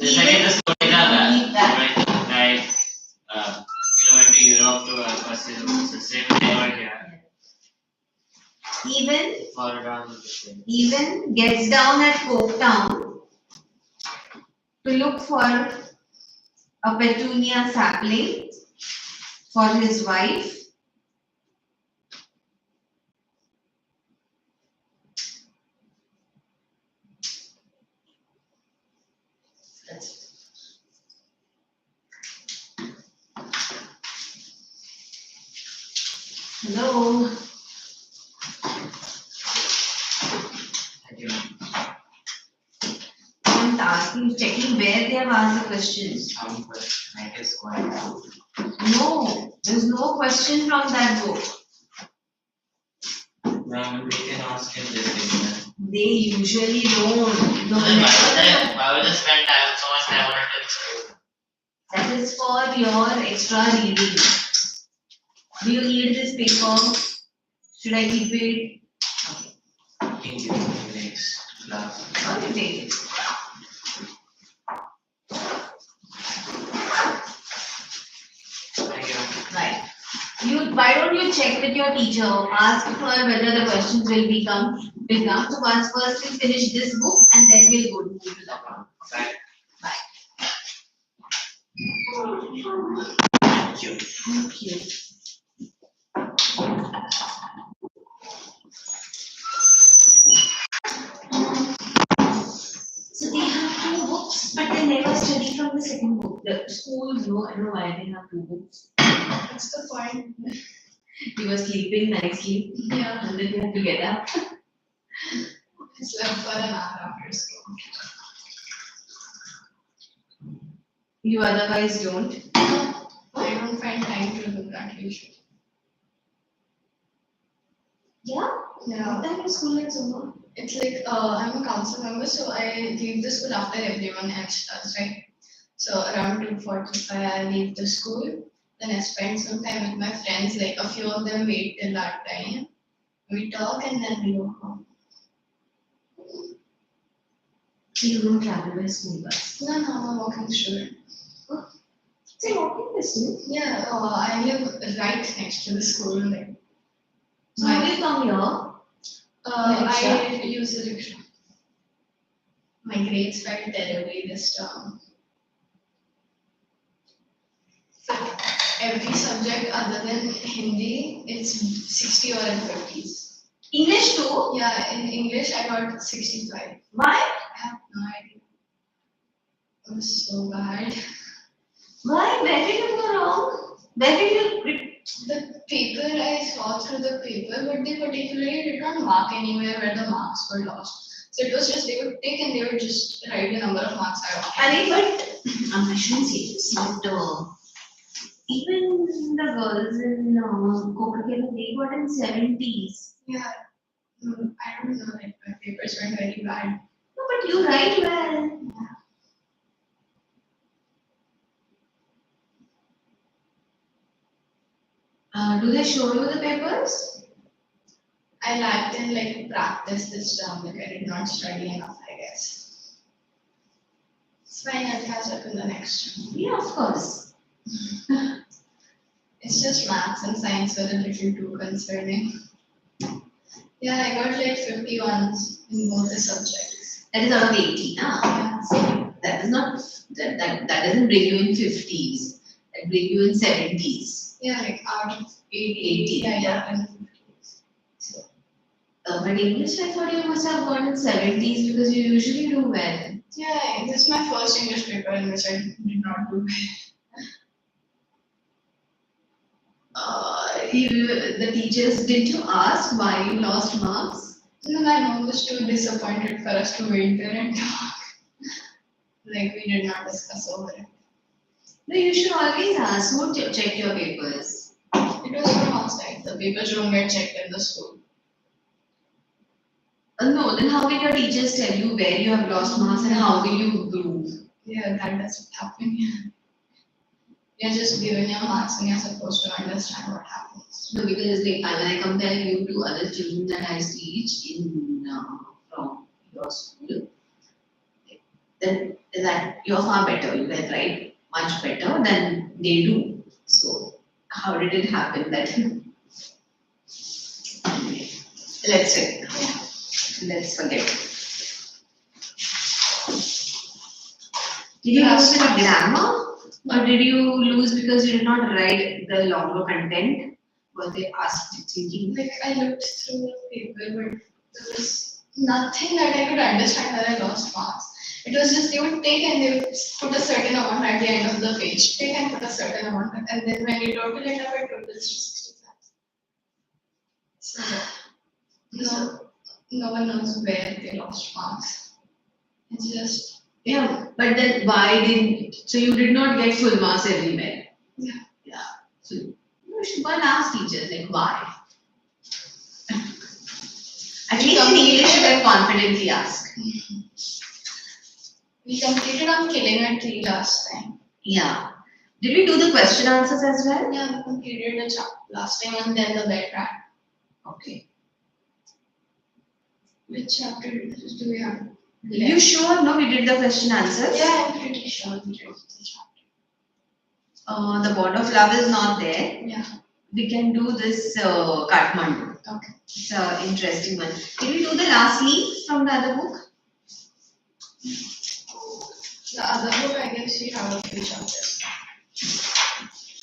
just like in the story, that guy went to Europe to pursue the same thing over here. Even gets down at Coketown to look for a petunia sapling for his wife. Hello. I'm asking, checking where they have asked the questions. Some question, I guess, quite. No, there's no question from that book. Now we can ask him this thing. They usually don't. No, Why would you spend so much time on it? That is for your extra reading. Do you need this paper? Should I keep it? Thank you. Next class. How do you take it? Thank you. Right. Why don't you check with your teacher? Ask her whether the questions will come. So once first we finish this book and then we'll go to the other. Bye. Bye. Thank you. Thank you. So they have two books, but they never study from the second book. The schools know, I don't know why they have two books. What's the point? You were sleeping nicely, Yeah, and then you had to get up. I slept for an hour after school. You otherwise don't. I don't find time to do that usually. Yeah. Yeah. What time is school ends over? It's like I'm a council member, so I leave the school after everyone else does, right? So around 2:45, I leave the school. Then I spend some time with my friends. Like a few of them wait till that time. We talk and then we go home. So you don't travel by school bus. No, no, I'm a walking student. So you're walking distance. Yeah, I live right next to the school. Like, So how do you come here? I use a rickshaw. My grades felt terribly this term. So every subject other than Hindi, it's 60 or in 50s. English too? Yeah, in English I got 65. Why? I have no idea. It was so bad. Why? Where did you go wrong? Where did you? The paper, I saw through the paper, but they particularly did not mark anywhere where the marks were lost. So it was just they would take and they would just write the number of marks I got. I mean, but I shouldn't say this, but even the girls in Coca-Cola, they got in 70s. Yeah, I don't know, like my papers went very bad. No, but you write well. Do they show you the papers? I lacked in like practice this term, like I did not study enough, I guess. It's fine, I'll catch up in the next term. Yeah, of course. It's just maths and science were a little too concerning. Yeah, I got like 51s in both the subjects. That is out of 80, nah? Yeah. So that is not, that doesn't bring you in 50s. That bring you in 70s. Yeah, like out of 80, 80, I yeah. got in 50s. So, but English, I thought you must have gone in 70s because you usually do well. Yeah, this is my first English paper in which I did not do well. The teachers, did you ask why you lost marks? No, my mom was too disappointed for us to wait there and talk. Like we did not discuss over it. No, you should always ask who check your papers. It was from outside. The papers don't get checked in the school. No, then how will your teachers tell you where you have lost marks and how will you prove? Yeah, that doesn't happen. You're just given your marks and you're supposed to understand what happens. No, because like when I compare you to other children that I teach in from your school, then that you're far better. You guys write much better than they do. So how did it happen that? Let's say. Let's forget. Did you lose in grammar? Or did you lose because you did not write the longer content? What they asked you thinking? Like I looked through the paper, but there was nothing that I could understand where I lost marks. It was just they would take and they would put a certain amount at the end of the page. Take and put a certain amount, and then when you total it up, it totals to 65. So no one knows where they lost marks. It's just Yeah, but then why didn't, so you did not get full marks everywhere? Yeah. Yeah. So you should go and ask teachers like why. At least in English you can confidently ask. we completed on killing a tree last time. Yeah. Did we do the question answers as well? Yeah, we completed the chapter last time and then the bed rat. Okay. Which chapter do we have? You sure? No, we did the question answers. Yeah, I'm pretty sure we did the chapter. The bond of love is not there. Yeah. We can do this Kathmandu. Okay. It's an interesting one. Did we do the last leaf from the other book? The other book, I guess we have a few chapters.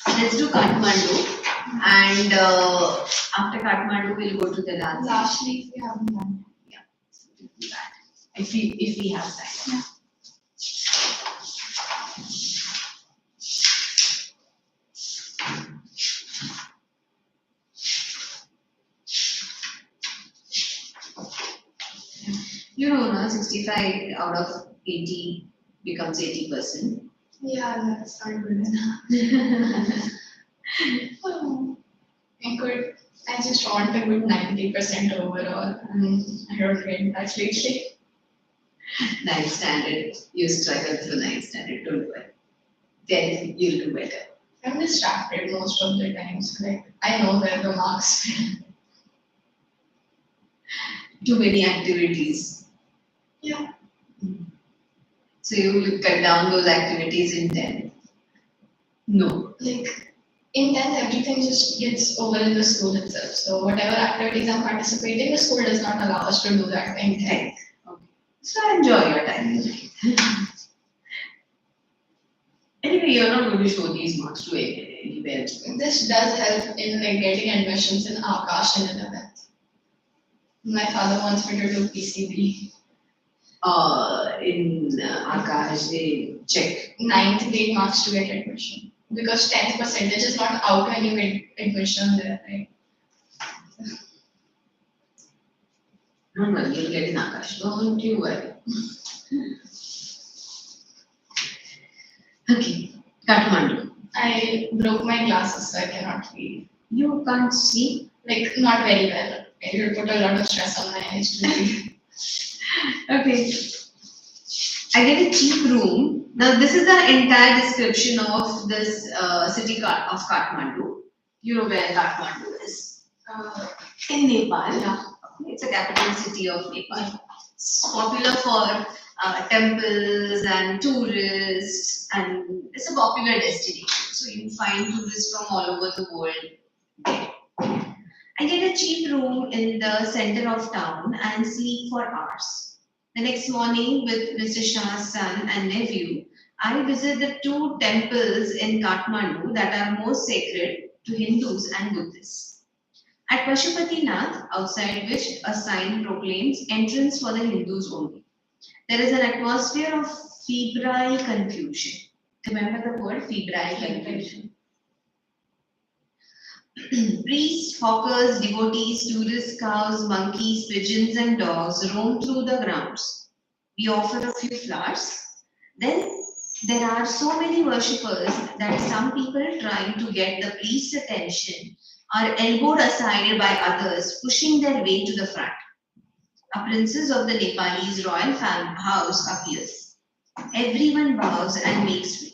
Let's do Kathmandu. And after Kathmandu, we'll go to the last. Last week we haven't done it. Yeah. So we'll do that. If we have time. Yeah. You know, no, 65 out of 80 becomes 80%. Yeah, that's not good enough. I I just want a good 90% overall. I don't get that lately. Ninth standard, you struggle through ninth standard, don't worry. Then you'll do better. I'm distracted most of the times. Like I know where the marks went. Too many activities. Yeah. So you will cut down those activities in 10. No. Like in 10th, everything just gets over in the school itself. So whatever activities I'm participating, the school does not allow us to do that in 10th. Okay. So enjoy your time. Anyway, you're not going to show these marks to anywhere. This does help in like getting admissions in Akash in 11th. My father wants me to do PCB. In Akash, they check. 9th grade marks to get admission. Because 10th percentage is not out when you get admission there, right? Don't worry, you'll get in Akash. Don't you worry. Okay, Kathmandu. I broke my glasses so I cannot read. You can't see. Like not very well. It will put a lot of stress on my eyes to read. Okay. I get a cheap room. Now, this is the entire description of this city of Kathmandu. You know where Kathmandu is? In Nepal. Yeah. It's a capital city of Nepal. It's popular for temples and tourists, and it's a popular destination. So you find tourists from all over the world there. I get a cheap room in the center of town and sleep for hours. The next morning, with Mr. Shah's son and nephew, I visit the two temples in Kathmandu that are most sacred to Hindus and Buddhists. At Pashupatinath, outside which a sign proclaims entrance for the Hindus only, there is an atmosphere of febrile confusion. Remember the word febrile confusion? Priests, hawkers, devotees, tourists, cows, monkeys, pigeons, and dogs roam through the grounds. We offer a few flowers. Then there are so many worshippers that some people trying to get the priest's attention are elbowed aside by others pushing their way to the front. A princess of the Nepalese royal house appears. Everyone bows and makes way.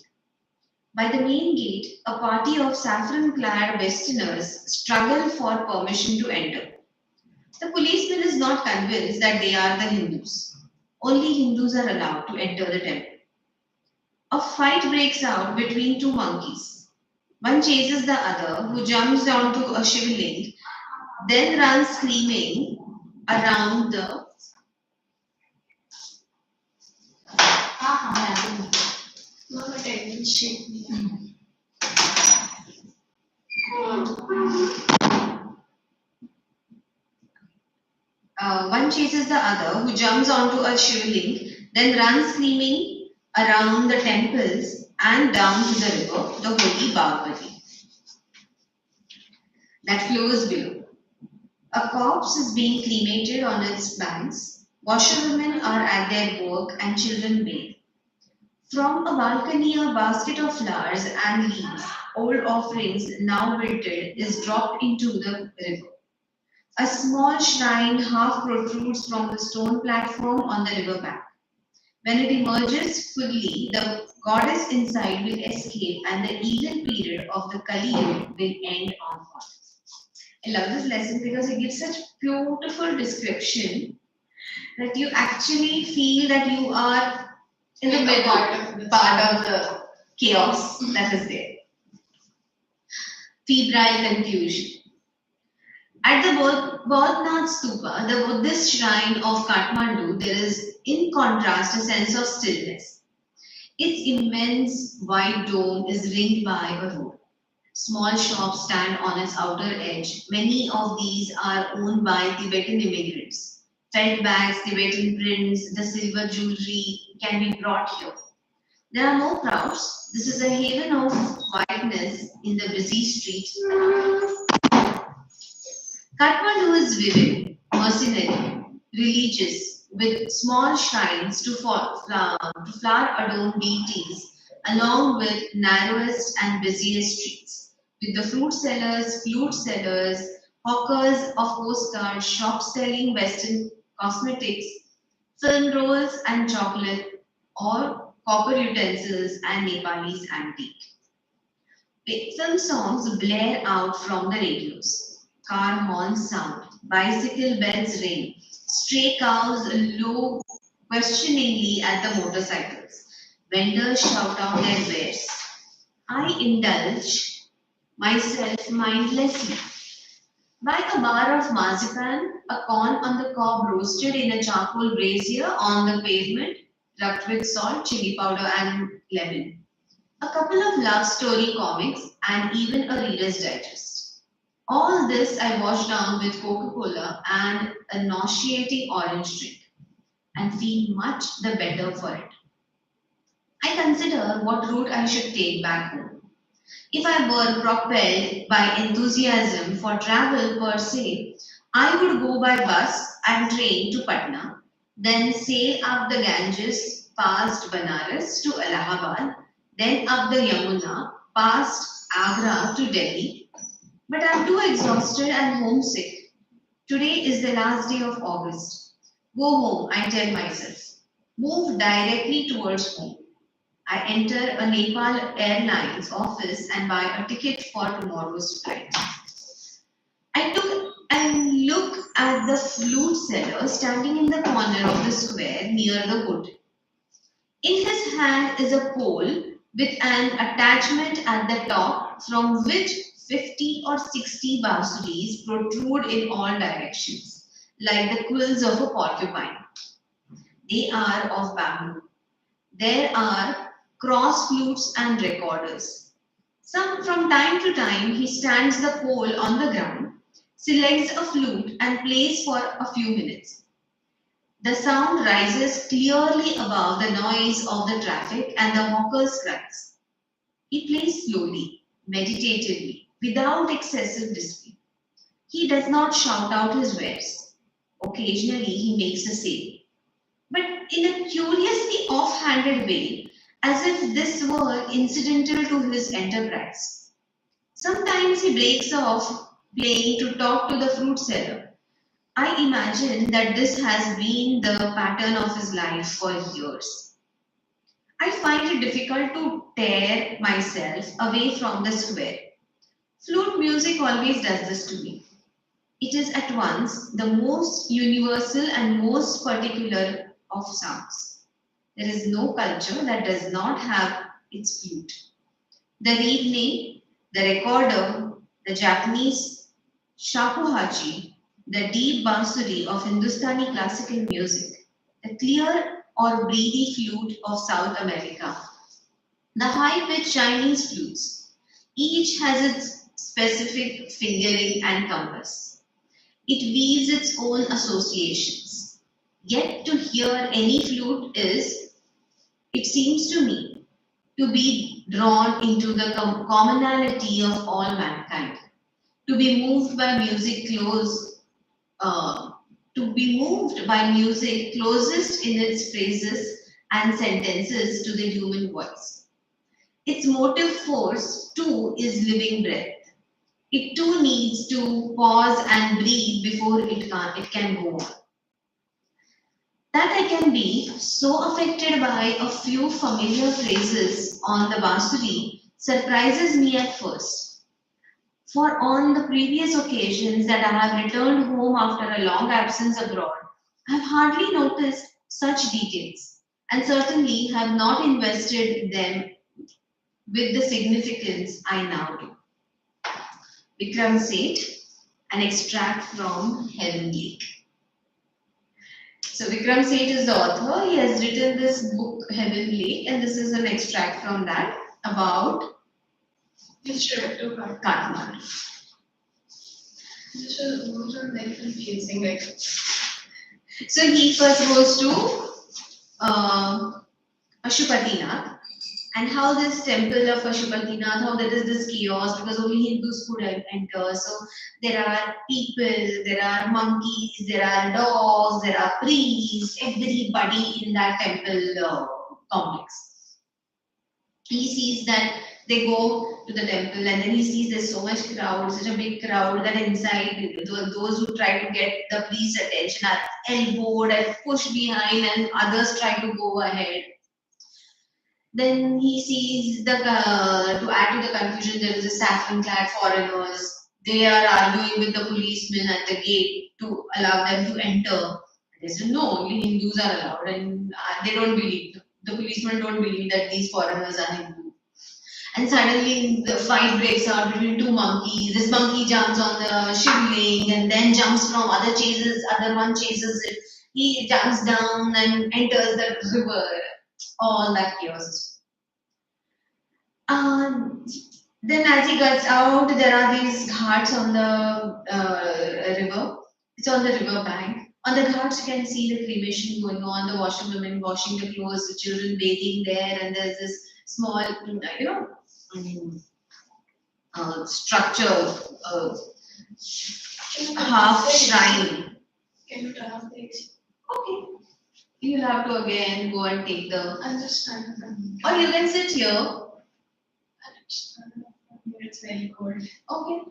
By the main gate, a party of saffron-clad Westerners struggle for permission to enter. The policeman is not convinced that they are the Hindus. Only Hindus are allowed to enter the temple. A fight breaks out between two monkeys. One chases the other, who jumps onto a shivling, then runs screaming around the No, but I will shake me. one chases the other, who jumps onto a shivling, then runs screaming around the temples and down to the river, the holy Bhagavati, that flows below. A corpse is being cremated on its banks. Washerwomen are at their work and children bathe. From a balcony, a basket of flowers and leaves, old offerings now wilted, is dropped into the river. A small shrine half protrudes from the stone platform on the river bank. When it emerges fully, the goddess inside will escape and the evil period of the Kali Yuga will end on earth. I love this lesson because it gives such beautiful description that you actually feel that you are in the middle part of the chaos that is there. Febrile confusion. At the Bodhnath Stupa, the Buddhist shrine of Kathmandu, there is, in contrast, a sense of stillness. Its immense white dome is ringed by a road. Small shops stand on its outer edge. Many of these are owned by Tibetan immigrants. Felt bags, Tibetan prints, the silver jewelry can be brought here. There are no crowds. This is a haven of quietness in the busy street. Kathmandu is vivid, mercenary, religious, with small shrines to flower-adorned deities, along with narrowest and busiest streets, with the fruit sellers, flute sellers, hawkers of postcards, shops selling Western cosmetics, film rolls and chocolate, or copper utensils and Nepalese antique. Film songs blare out from the radios. Car horns sound, bicycle bells ring, stray cows low questioningly at the motorcycles. Vendors shout out their wares. I indulge myself mindlessly. Buy a bar of marzipan, a corn on the cob roasted in a charcoal brazier on the pavement, rubbed with salt, chili powder, and lemon. A couple of love story comics, and even a Reader's Digest. All this I wash down with Coca Cola and a nauseating orange drink, and feel much the better for it. I consider what route I should take back home. If I were propelled by enthusiasm for travel per se, I would go by bus and train to Patna, then sail up the Ganges past Banaras to Allahabad, then up the Yamuna past Agra to Delhi. But I'm too exhausted and homesick. Today is the last day of August. Go home, I tell myself. Move directly towards home. I enter a Nepal Airlines office and buy a ticket for tomorrow's flight. I took and look at the flute seller standing in the corner of the square near the hood. In his hand is a pole with an attachment at the top from which 50 or 60 basuris protrude in all directions, like the quills of a porcupine. They are of bamboo. There are cross flutes and recorders. From time to time, he stands the pole on the ground, selects a flute, and plays for a few minutes. The sound rises clearly above the noise of the traffic and the hawker's cries. He plays slowly, meditatively, without excessive display. He does not shout out his wares. Occasionally, he makes a sale, but in a curiously off-handed way, as if this were incidental to his enterprise. Sometimes he breaks off playing to talk to the fruit seller. I imagine that this has been the pattern of his life for years. I find it difficult to tear myself away from the square. Flute music always does this to me. It is at once the most universal and most particular of sounds. There is no culture that does not have its flute. The reed name, the recorder, the Japanese shakuhachi, the deep bansuri of Hindustani classical music, the clear or breathy flute of South America, the high-pitched Chinese flutes. Each has its specific fingering and compass. It weaves its own associations. Yet to hear any flute is, it seems to me, to be drawn into the commonality of all mankind, to be moved by music closest in its phrases and sentences to the human voice. Its motive force too is living breath. It too needs to pause and breathe before it can go on. That I can be so affected by a few familiar phrases on the bansuri surprises me at first. For on the previous occasions that I have returned home after a long absence abroad, I have hardly noticed such details and certainly have not invested them with the significance I now do. Vikram Seth, an extract from Heaven Lake. So Vikram Seth is the author. He has written this book, Heaven Lake, and this is an extract from that about Which trip to Kathmandu. This was very confusing. Like, So he first goes to Pashupatinath, and how this temple of Pashupatinath, how there is this chaos because only Hindus could enter. So there are people, there are monkeys, there are dogs, there are priests, everybody in that temple complex. He sees that they go to the temple and then he sees there's so much crowd, such a big crowd that inside those who try to get the priest's attention are elbowed and pushed behind and others try to go ahead. Then he sees to add to the confusion, there is a saffron-clad foreigners. They are arguing with the policemen at the gate to allow them to enter. They said no, only Hindus are allowed, and they don't believe. The policemen don't believe that these foreigners are Hindu. And suddenly the fight breaks out between two monkeys. This monkey jumps on the shivling and then jumps from other one chases it. He jumps down and enters the river. All that chaos. Then as he gets out, there are these ghats on the river. It's on the river bank. On the ghats, you can see the cremation going on, the washerwomen washing the clothes, the children bathing there, and there's this small, structure, half shrine. Can you turn off the AC? Okay. You'll have to again go and take the. I'm just trying to find. Or you can sit here. It's very cold. Okay.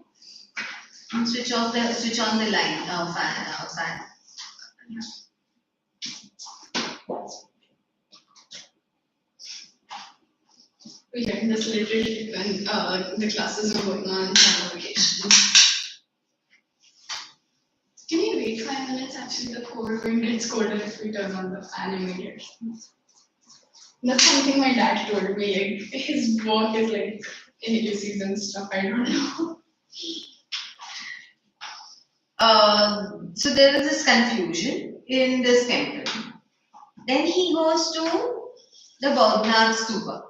And switch on the line fan. We had this literally when the classes were going on in summer vacation. Can you wait 5 minutes? Actually, the cold wind gets colder if we turn on the fan immediately. That's something my dad told me. Like, his work is like AUCs and stuff. I don't know. So there is this confusion in this temple. Then he goes to the Bauddhanath Stupa.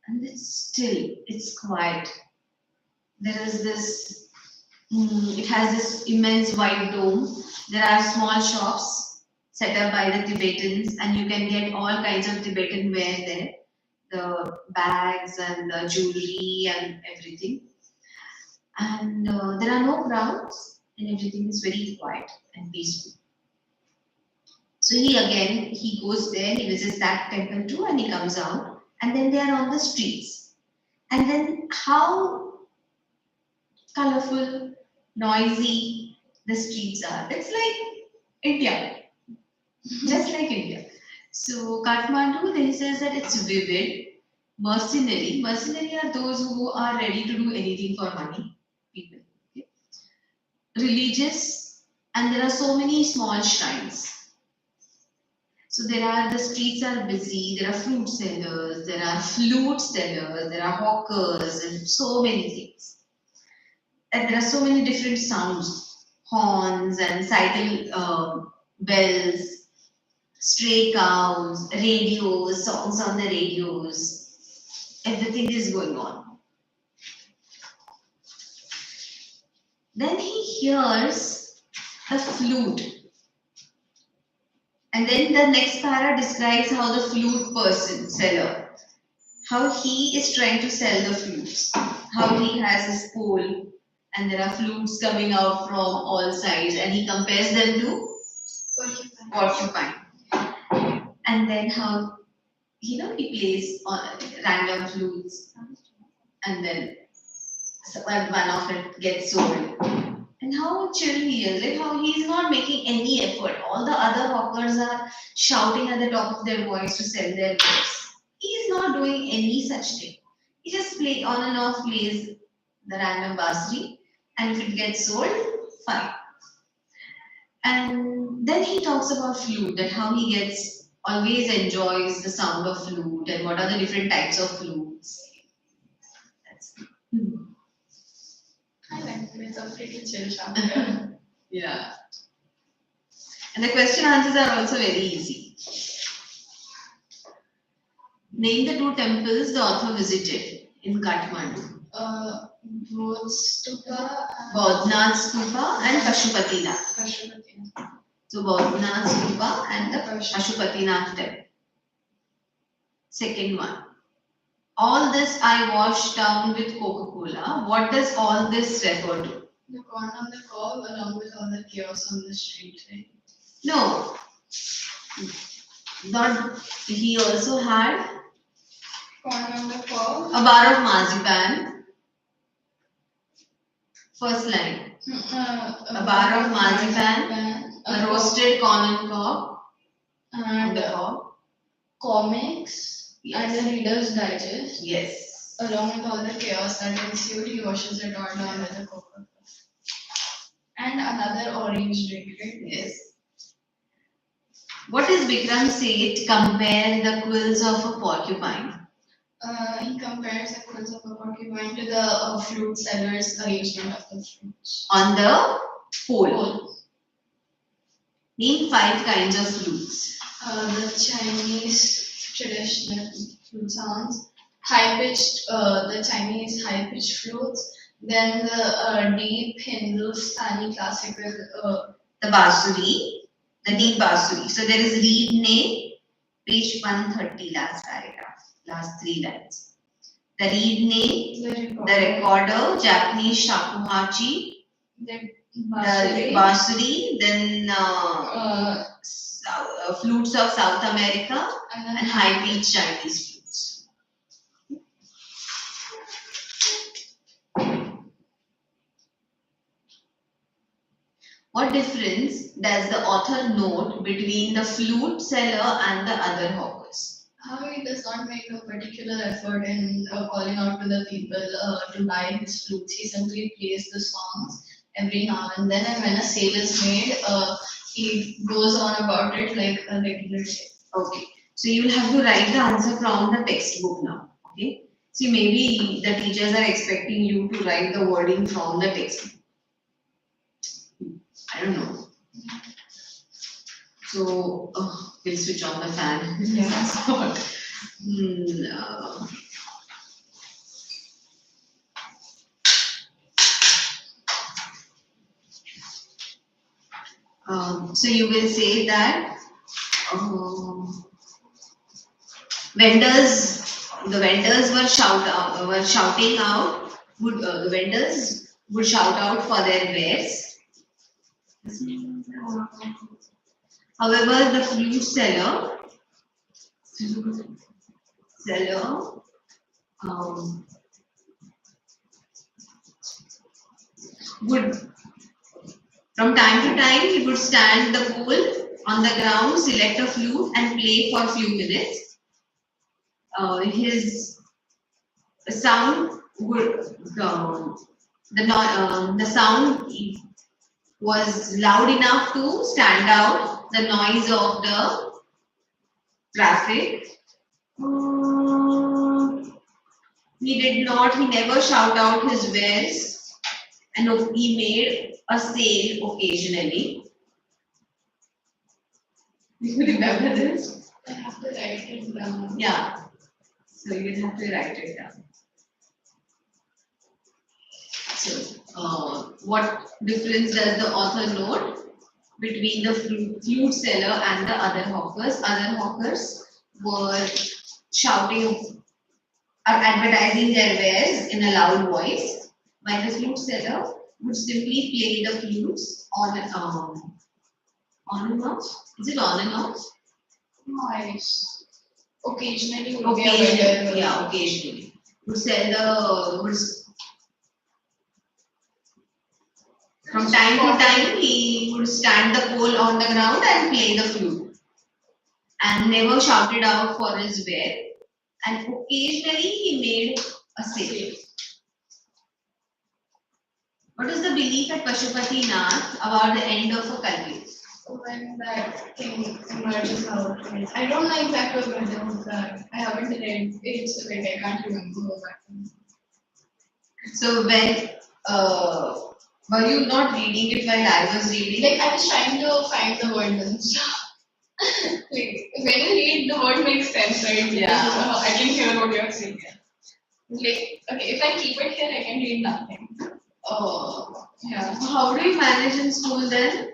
And it's quiet. There is this, it has this immense white dome. There are small shops set up by the Tibetans, and you can get all kinds of Tibetan wear there. The bags and the jewelry and everything. And there are no crowds, and everything is very quiet and peaceful. So he goes there, he visits that temple too, and he comes out. And then they are on the streets. And then how colorful, noisy the streets are. It's like India. Just like India. So Kathmandu, then he says that it's vivid, mercenary. Mercenary are those who are ready to do anything for money. People. Okay. Religious, and there are so many small shrines. So the streets are busy, there are fruit sellers, there are flute sellers, there are hawkers, and so many things. And there are so many different sounds, horns and cycle bells, stray cows, radios, songs on the radios. Everything is going on. Then he hears a flute. And then the next para describes how the flute seller, how he is trying to sell the flutes, how he has his pole and there are flutes coming out from all sides and he compares them to porcupine. And then how, he plays random flutes and then one of it gets sold. And how chill he is, like how he is not making any effort. All the other hawkers are shouting at the top of their voice to sell their goods. He is not doing any such thing. He just on and off plays the random basri, and if it gets sold, fine. And then he talks about flute, that how he always enjoys the sound of flute and what are the different types of flutes. That's I like it. It's a pretty chill chapter. Yeah. And the question answers are also very easy. Name the two temples the author visited in Kathmandu. Bauddhanath Stupa and Pashupatinath. So Bauddhanath Stupa and the Pashupatinath temple. Second one. All this I washed down with Coca-Cola. What does all this refer to? The corn on the cob along with all the chaos on the street, right? No. Not, he also had Corn on the cob. A bar of marzipan. First line. A bar of marzipan. A roasted corn on cob. On And the cob. comics Yes. and the Reader's Digest. Yes. Along with all the chaos that ensued, he washes it all down with a Coca-Cola. And another orange drink, right? Yes. What is Bikram Seth compare the quills of a porcupine? He compares the quills of a porcupine to the fruit seller's arrangement of the fruits. On the pole. Pole. Name 5 kinds of flutes. The Chinese traditional flute sounds, high-pitched, the Chinese high-pitched flutes, then the deep Hindustani classical, The bansuri, the deep bansuri. So there is reed name, page 130, last paragraph, last 3 lines. The reed name, the recorder, Japanese shakuhachi, the the bansuri, bansuri, then flutes of South America, and and then high-pitched Chinese flutes. What difference does the author note between the flute seller and the other hawkers? how he does not make a particular effort in calling out to the people to buy his flutes. He simply plays the songs every now and then, and when a sale is made, he goes on about it like a regular day. Okay, so you will have to write the answer from the textbook now. Okay, see, maybe the teachers are expecting you to write the wording from the textbook. I don't know. So we'll switch on the fan. Yes. So you will say that the vendors were shouting out. The vendors would shout out for their wares. However, the flute seller would, from time to time, he would stand the pole on the ground, select a flute, and play for a few minutes. His sound would the sound was loud enough to stand out the noise of the traffic. He never shout out his wares, and he made a sale occasionally. You remember this? I have to write it down. Yeah. So you have to write it down. So, what difference does the author note between the flute seller and the other hawkers? Other hawkers were shouting or advertising their wares in a loud voice, while the flute seller would simply play the flutes on and off. Is it on and off? Nice. Occasionally, Occasionally, yeah, occasionally. Would sell from time to time, he would stand the pole on the ground and play the flute, and never shouted out for his ware. And occasionally, he made a sale. What is the belief at Pashupati Nath about the end of a Kalki? When that thing emerges out. I don't know exactly what it was that. I haven't read it, so like I can't remember that. So when were you not reading it while I was reading? Like I was trying to find the word and stuff. Like when you read, the word makes sense, right? Yeah. Because, I can hear what you're saying. Like okay, if I keep it here, I can read nothing. Oh, Yeah. how do you manage in school then?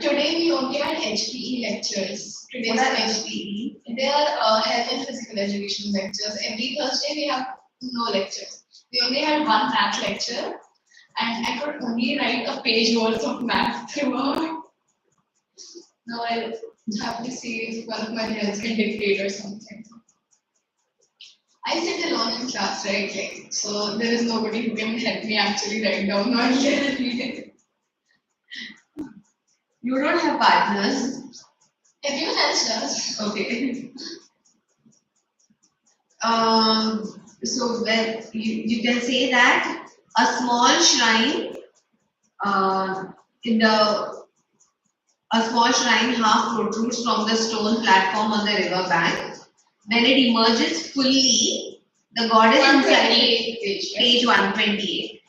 Today we only had HPE lectures. Today's What are lecture- HPE? They are health and physical education lectures. Every Thursday we have no lectures. We only had one math lecture, and I could only write a page worth of math throughout. Now I'll have to see if one of my friends can dictate or something. I sit alone in class, right? Like, so there is nobody who can help me actually write down what they are reading. You don't have partners. Everyone else does. Okay. So when you can say that a small shrine in the a small shrine half protrudes from the stone platform on the river bank. When it emerges fully, the god is inside. 128 page. Page 128.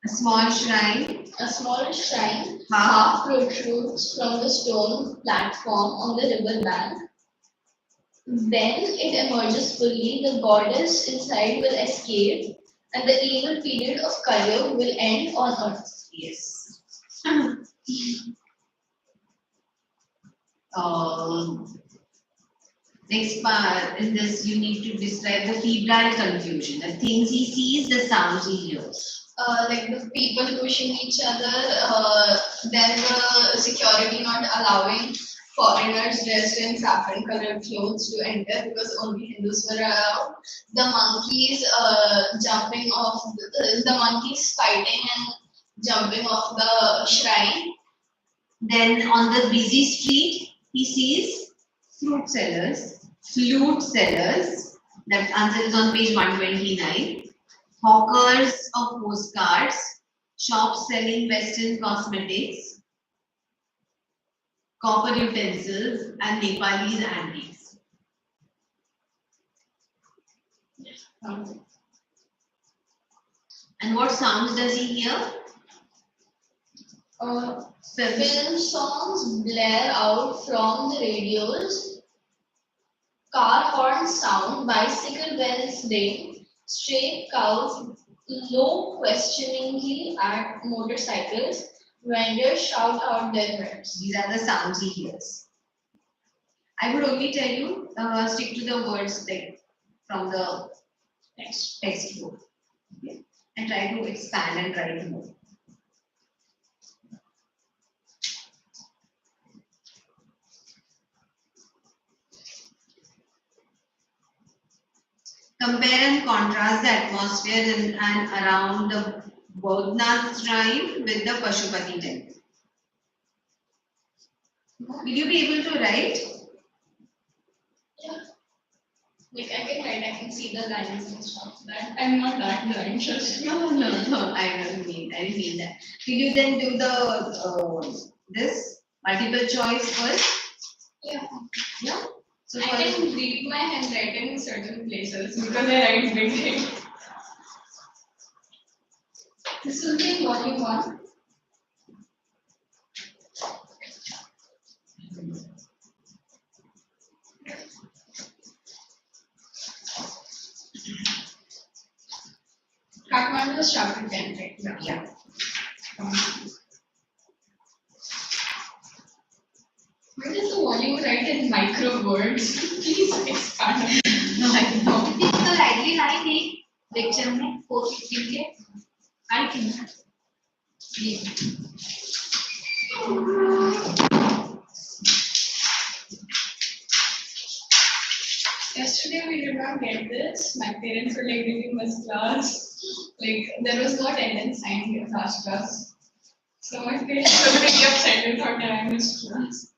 A small shrine. A small shrine Half. half protrudes from the stone platform on the river bank. When it emerges fully, the goddess inside will escape, and the evil period of Kali will end on earth. Yes. Next part in this, you need to describe the febrile confusion. The things he sees, the sounds he hears. Like the people pushing each other, then the security not allowing foreigners dressed in saffron colored clothes to enter because only Hindus were allowed. The monkeys jumping off, the monkeys fighting and jumping off the shrine. Then on the busy street, he sees flute sellers. That answer is on page 129. Hawkers of postcards, shops selling Western cosmetics, copper utensils, and Nepalese antiques. And what sounds does he hear? Film songs blare out from the radios, car horns sound, bicycle bells ring, stray cows low questioningly at motorcycles, vendors shout out their wares. These are the sounds he hears. I would only tell you, stick to the words like from the textbook. Okay? And try to expand and write more. Compare and contrast the atmosphere in and around the Bodhnath shrine with the Pashupati temple. Will you be able to write? Yeah. Like I can write, I can see the lines and stuff. That I'm not that blind, just No, I didn't mean that. Will you then do the this multiple choice first? yeah. Yeah. So I for can read my handwriting in certain places because I write big. This will be in volume 1. Kathmandu is chapter 10, right? yeah. Why does the volume write in micro words? Please expand. No, I know. तो likely नहीं lecture में post के I think. Yesterday we did not get this. My parents were like, "Did you miss class?" Like there was no attendance sign in last class. So my parents were pretty upset and thought that I missed class.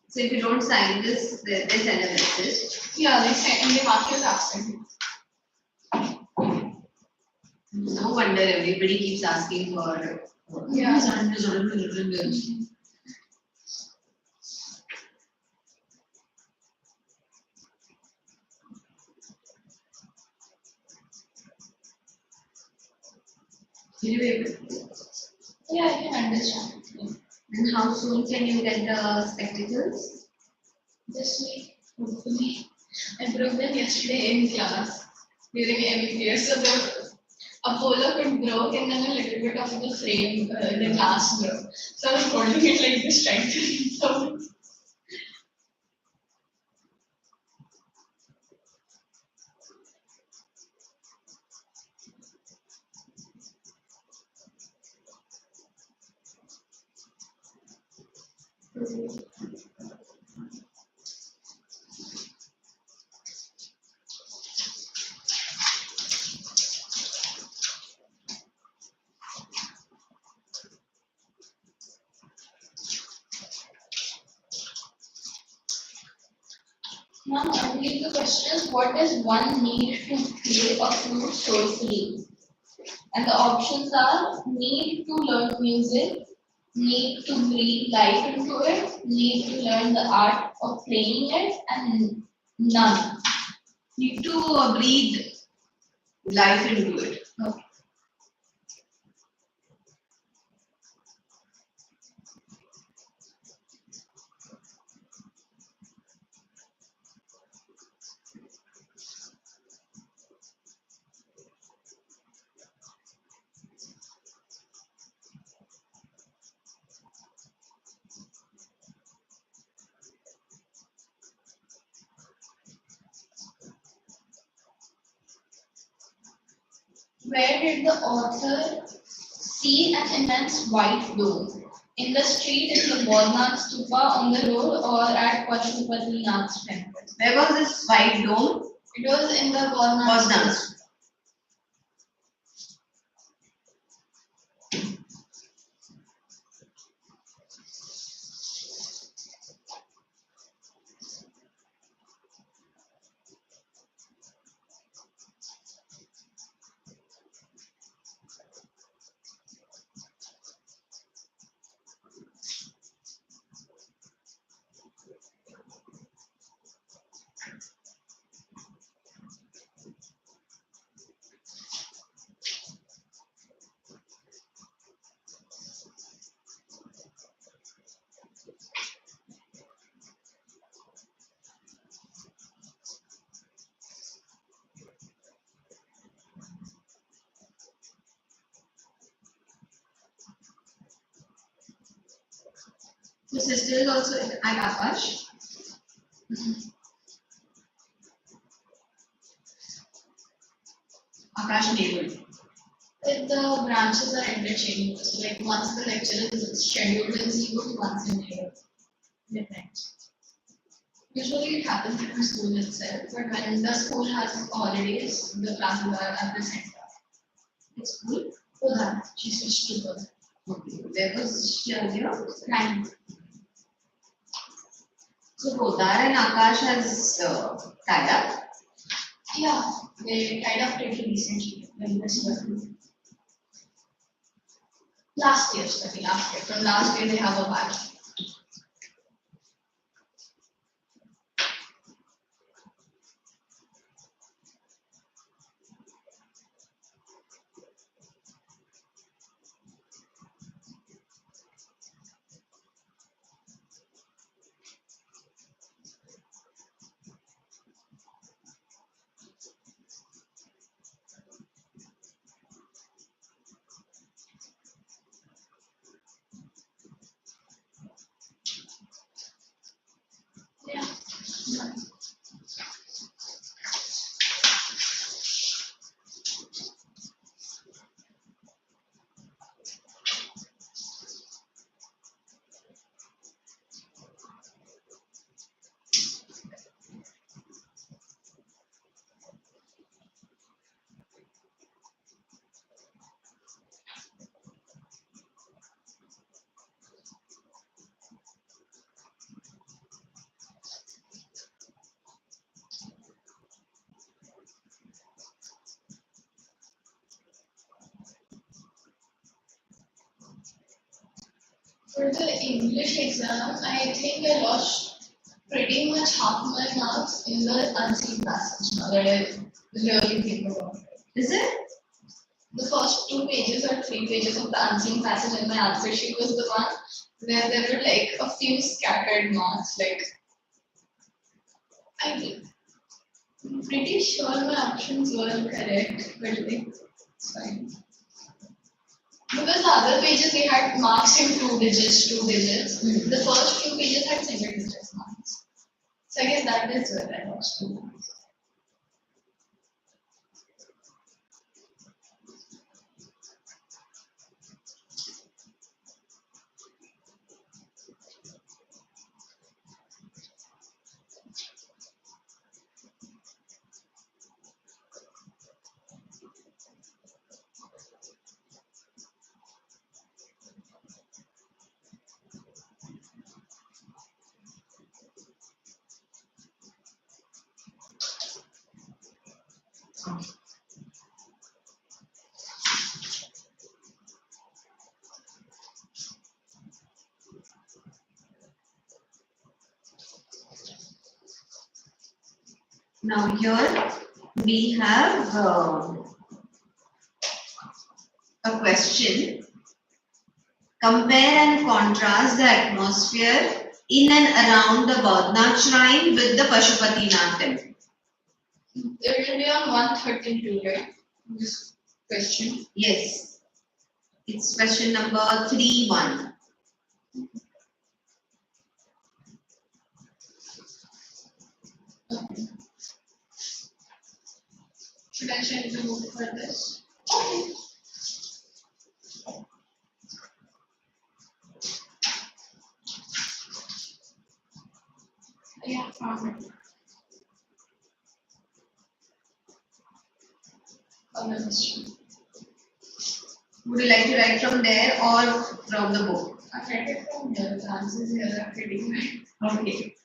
So if you don't sign this, they send a message. Yeah, they said and they mark you as absent. No wonder everybody keeps asking for. Yeah. Will you be able to? Yeah, I can understand. And how soon can you get the spectacles? This week, hopefully. I broke them yesterday in class during MEPS. So the Apollo could broke and then a little bit of the frame, the glass broke. So I was holding it like this, trying to resolve it. Now, I believe the question is what is one need to play a flute soulfully? And the options are need to learn music, need to breathe life into it, need to learn the art of playing it, and none. Need to breathe life into it. Okay. Where did the author see an immense white dome? In the street, in the Bodhnath Stupa, on the road, or at Pashupatinath's temple? Where was this white dome? It was in the Bodhnath Was Stupa. done. The sister is also at Akash. Akash Naval. The branches are interchangeable. So, like once the lecture is scheduled in Zero, once in Naval. Depends. Usually it happens in the school itself, but when the school has holidays, the classes are at the center. It's good. Udhar, she switched to Udhar. Okay. Where was she earlier? Right. So Kodar and Akash has tied up. Yeah, they tied up pretty recently. When this was last year, sorry, last year. From last year, they have a batch. Yeah. For the English exam, I think I lost pretty much half my marks in the unseen passage. Now that I really think about it. Is it? The first 2 pages or 3 pages of the unseen passage in my answer sheet was the one where there were like a few scattered marks. Like I'm pretty sure my options were correct, but like it's fine. Because the other pages they had marks in 2 digits, 2 digits. The first few pages had single digit marks. So I guess that is where I lost 2 marks. Now here we have a question. Compare and contrast the atmosphere in and around the Badnath shrine with the Pashupatinath temple. It will be on 132, right? This question. Yes, it's question number 3-1. Okay. Should I check the book for this? Okay. Yeah, found it. On the question. Would you like to write from there or from the book? I read it from here. The answers here are pretty good. Okay.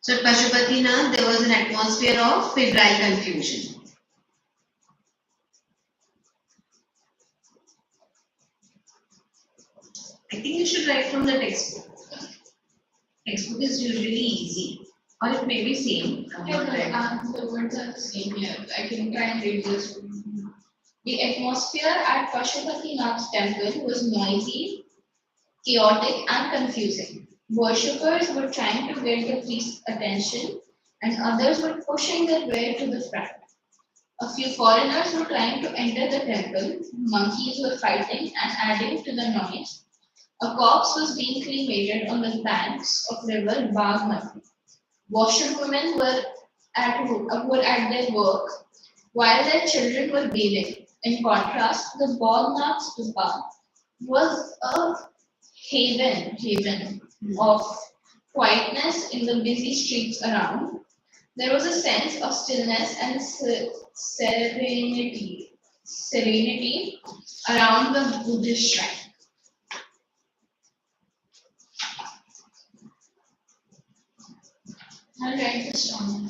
So at Pashupatinath, there was an atmosphere of febrile confusion. I think you should write from the textbook. Textbook is usually easy, or it may be same. Yeah, the words are the same here. I can try and read this. The atmosphere at Pashupatinath's temple was noisy, chaotic, and confusing. Worshippers were trying to get the priest's attention, and others were pushing their way to the front. A few foreigners were trying to enter the temple, monkeys were fighting and adding to the noise. A corpse was being cremated on the banks of river Bagmati. Washerwomen were at their work while their children were bathing. In contrast, the Badnath Stupa was a haven of quietness in the busy streets around. There was a sense of stillness and serenity around the Buddhist shrine. I'll write this down.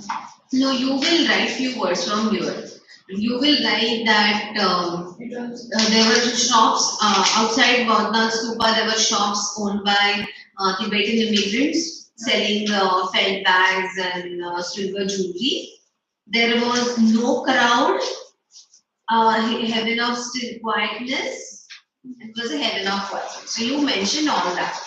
No, you will write few words from here. You will write that there were shops outside Badnath Stupa. There were shops owned by Tibetan immigrants selling felt bags and silver jewelry. There was no crowd. Heaven of still quietness. It was a heaven of quietness. So you mentioned all that.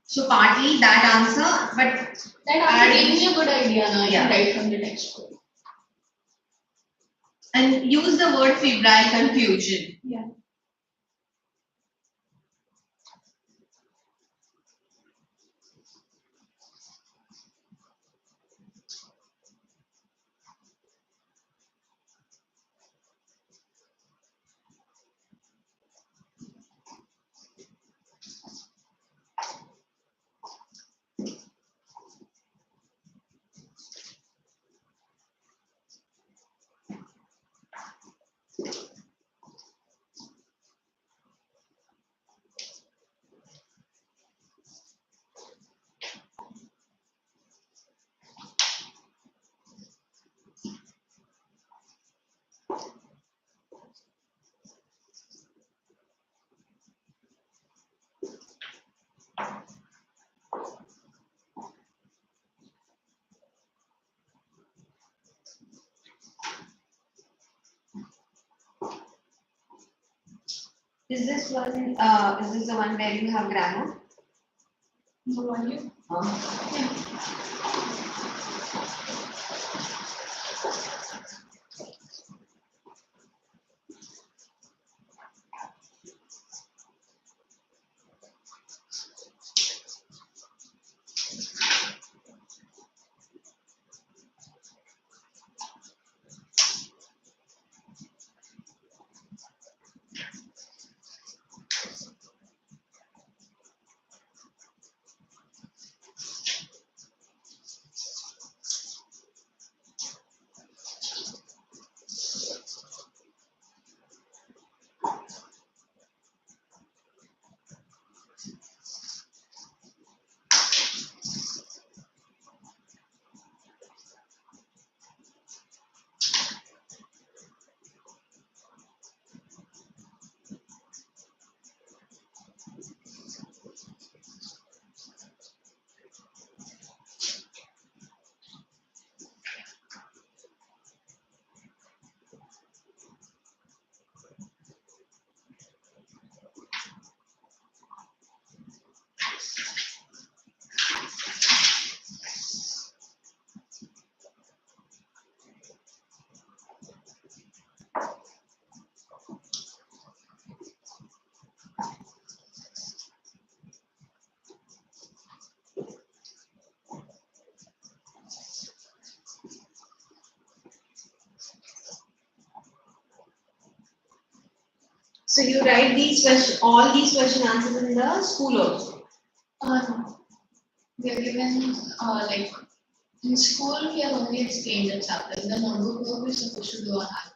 So partly that answer, but That answer gave me a good idea now. I Yeah. can write from the textbook. and use the word febrile confusion. Yeah. Is this one? Is this the one where you have grammar? No one. So you write these question, all these question answers in the school also. No. We are given, like, in school, we are only explained the chapter. The notebook work we're supposed to do on our.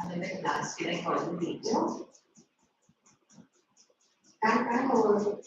I remember last year I called the teacher. And over.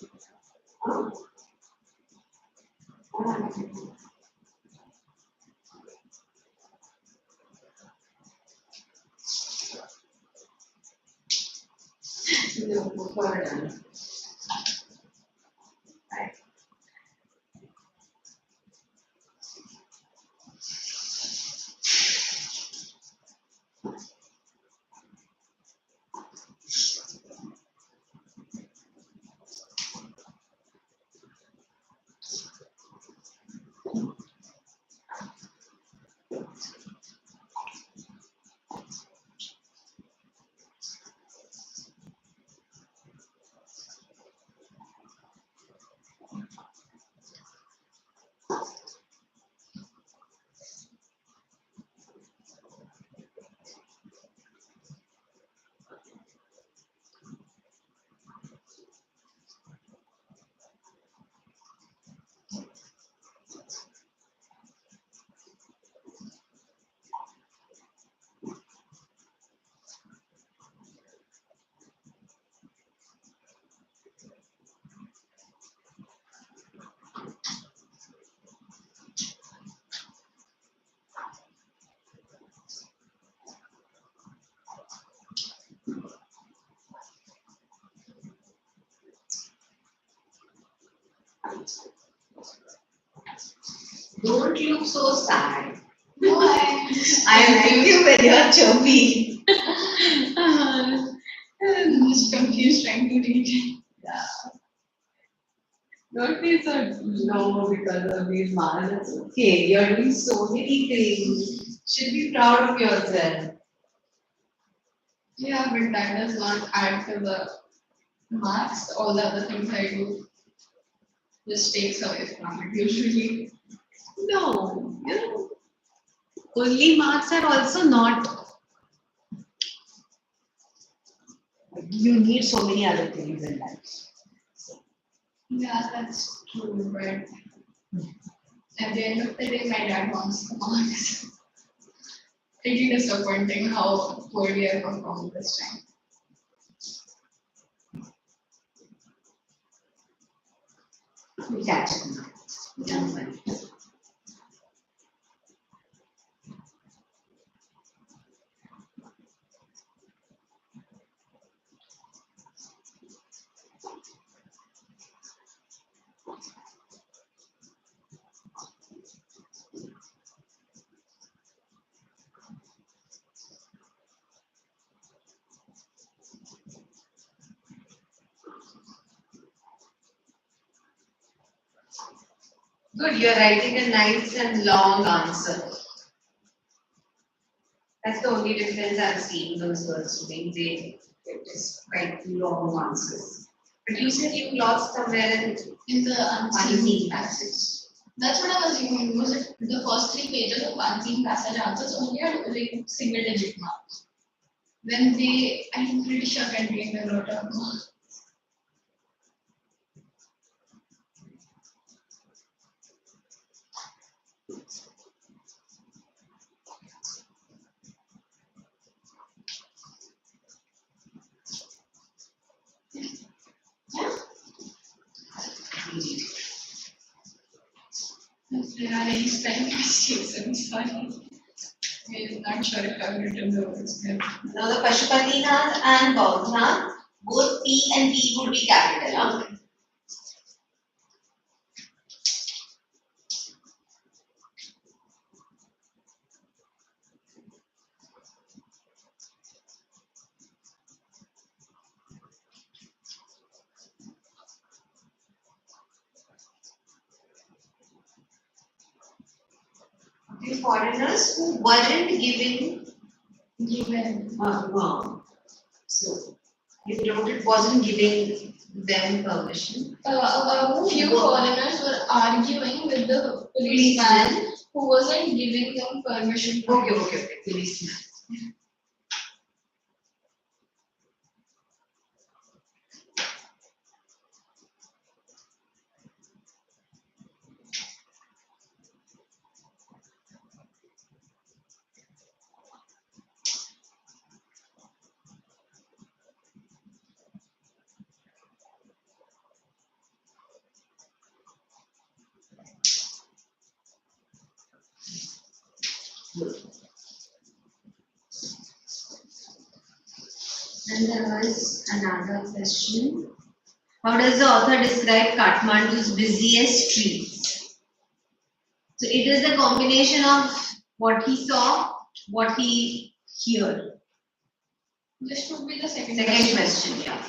Don't look so sad. No, I like you when you're chubby. I'm just confused trying to read it. Yeah. Don't be so low because of these marks. It's okay. You're doing so many things. Should be proud of yourself. Yeah, but that does not add to the marks. All the other things I do just takes away from it usually. No, only marks are also not. You need so many other things in life. Yeah, that's true, but at the end of the day, my dad wants the marks. Pretty disappointing how poorly I performed this time. We'll catch up now. Don't worry. Good, you're writing a nice and long answer. That's the only difference I'm seeing those words doing. It is quite long answers. But you said you lost somewhere In the unseen unseen passage. That's what I was assuming. Was it the first three pages of unseen passage answers only had like single digit marks? When they, I'm pretty sure contained a lot of marks. If there are any spelling mistakes, I'm sorry. I'm not sure if I've written the words correctly. Now the Pashupatinath and Baughnath, both P and B would be capital. Huh? The foreigners who weren't given so you wrote it wasn't giving them permission. Few foreigners were arguing with the policeman who wasn't giving them permission. Okay. Policeman. And there was another question. How does the author describe Kathmandu's busiest streets? So it is the combination of what he saw, what he heard. This would be the second Question, yeah.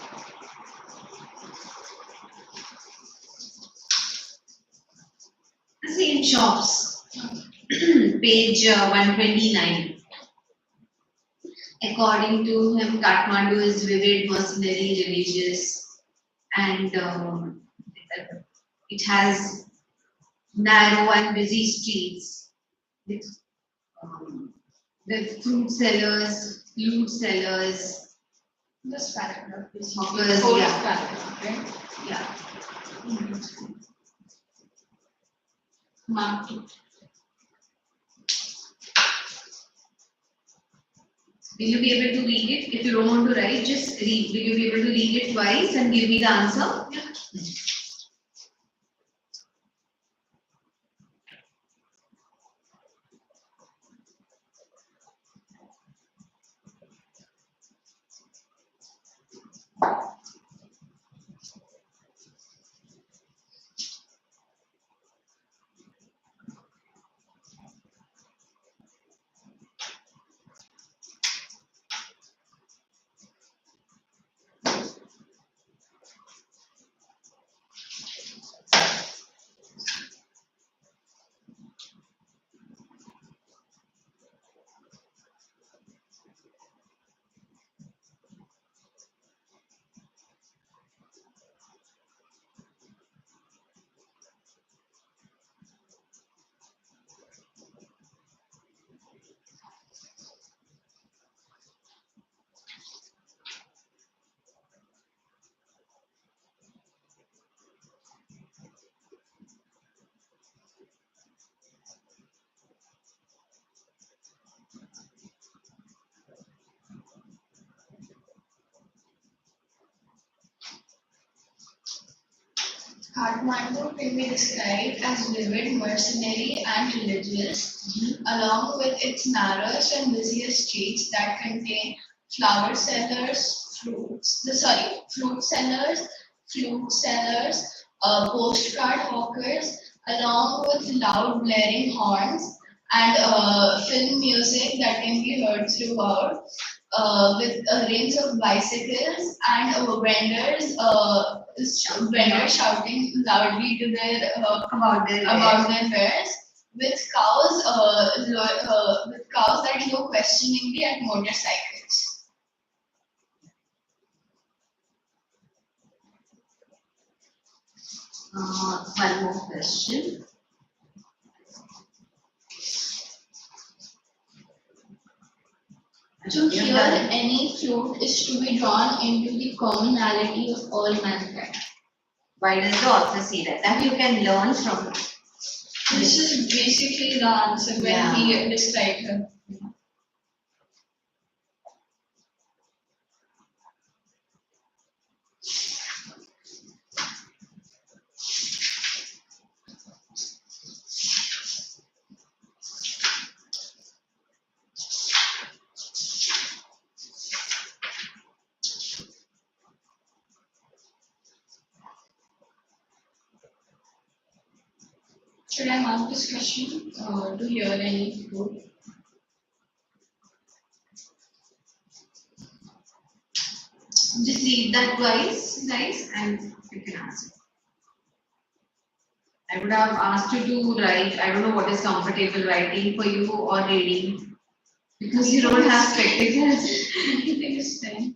See in shops, page 129. According to him, Kathmandu is vivid, mercenary, religious, and it has narrow and busy streets with fruit sellers, loot sellers. This paragraph is Hawkers, whole yeah. paragraph, right? Yeah. Mark. Will you be able to read it? If you don't want to write, just read. Will you be able to read it twice and give me the answer? Yeah. Kathmandu can be described as vivid, mercenary, and religious, along with its narrowest and busiest streets that contain flower sellers, fruit sellers, flute sellers, postcard hawkers, along with loud blaring horns and film music that can be heard throughout, with a range of bicycles and vendors shouting loudly to their about their wares, with cows that look questioningly at motorcycles. One more question. To hear any flute is to be drawn into the commonality of all mankind. Why does the author say that? That you can learn from it. This is basically the answer when he described her. Should I mark this question to hear any flute? Just read that twice, guys, and you can answer. I would have asked you to write, I don't know what is comfortable writing for you or reading. Because you don't have spectacles. Anything is fine.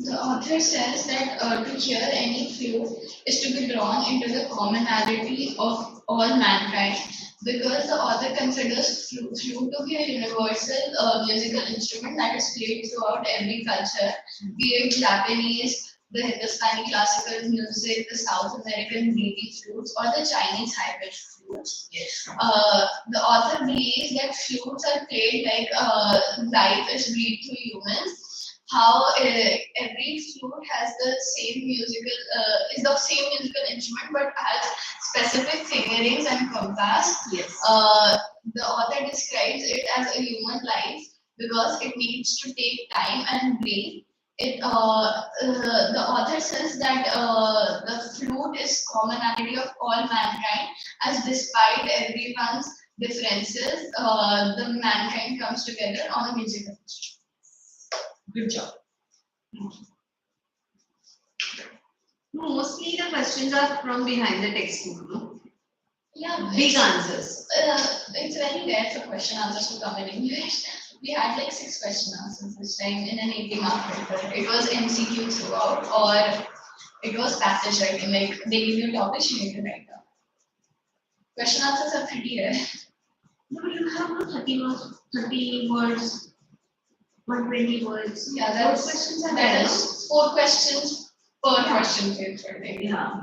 The author says that to hear any flute is to be drawn into the commonality of all mankind, because the author considers flute to be a universal musical instrument that is played throughout every culture, be it Japanese, the Hindustani classical music, the South American reedy flutes, or the Chinese hybrid flutes. Yes. The author believes that flutes are played like life is breathed through humans. How every flute has the same is the same musical instrument but has specific fingerings and compass. Yes. The author describes it as a human life because it needs to take time and breathe. The author says that the flute is commonality of all mankind, as despite everyone's differences, the mankind comes together on a musical instrument. Good job. Mostly the questions are from behind the textbook, no? Yeah, Big answers. it's very rare for question answers to come in English. We had like 6 question answers this time in an 80-mark paper. It was MCQ throughout, or it was passage writing. Like they give you a topic, you need to write down. Question answers are pretty rare. No, but you have no 30 words, 120 words. Yeah, Those that's questions are that there, is 4 questions per question paper. Like, Yeah.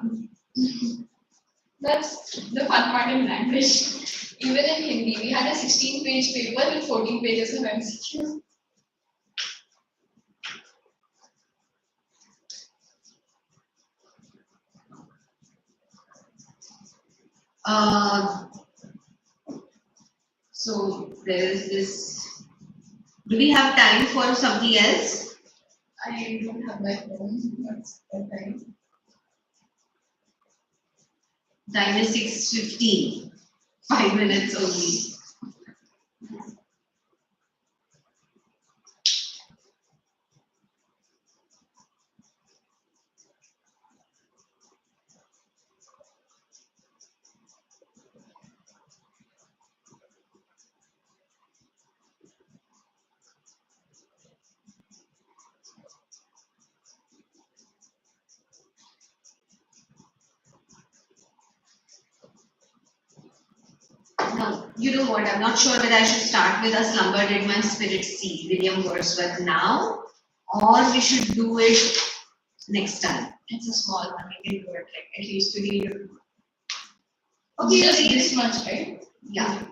that's the fun part in language. Even in Hindi, we had a 16-page paper with 14 pages of MCQ. So there is this. Do we have time for something else? I don't have my phone. What's the time? Time is 6:15. 5 minutes only. you know what? I'm not sure whether I should start with a slumber did my spirit see, William Wordsworth now, or we should do it next time. It's a small one, we can do it like at least to read it. Okay, Just read this it. much, right? Yeah.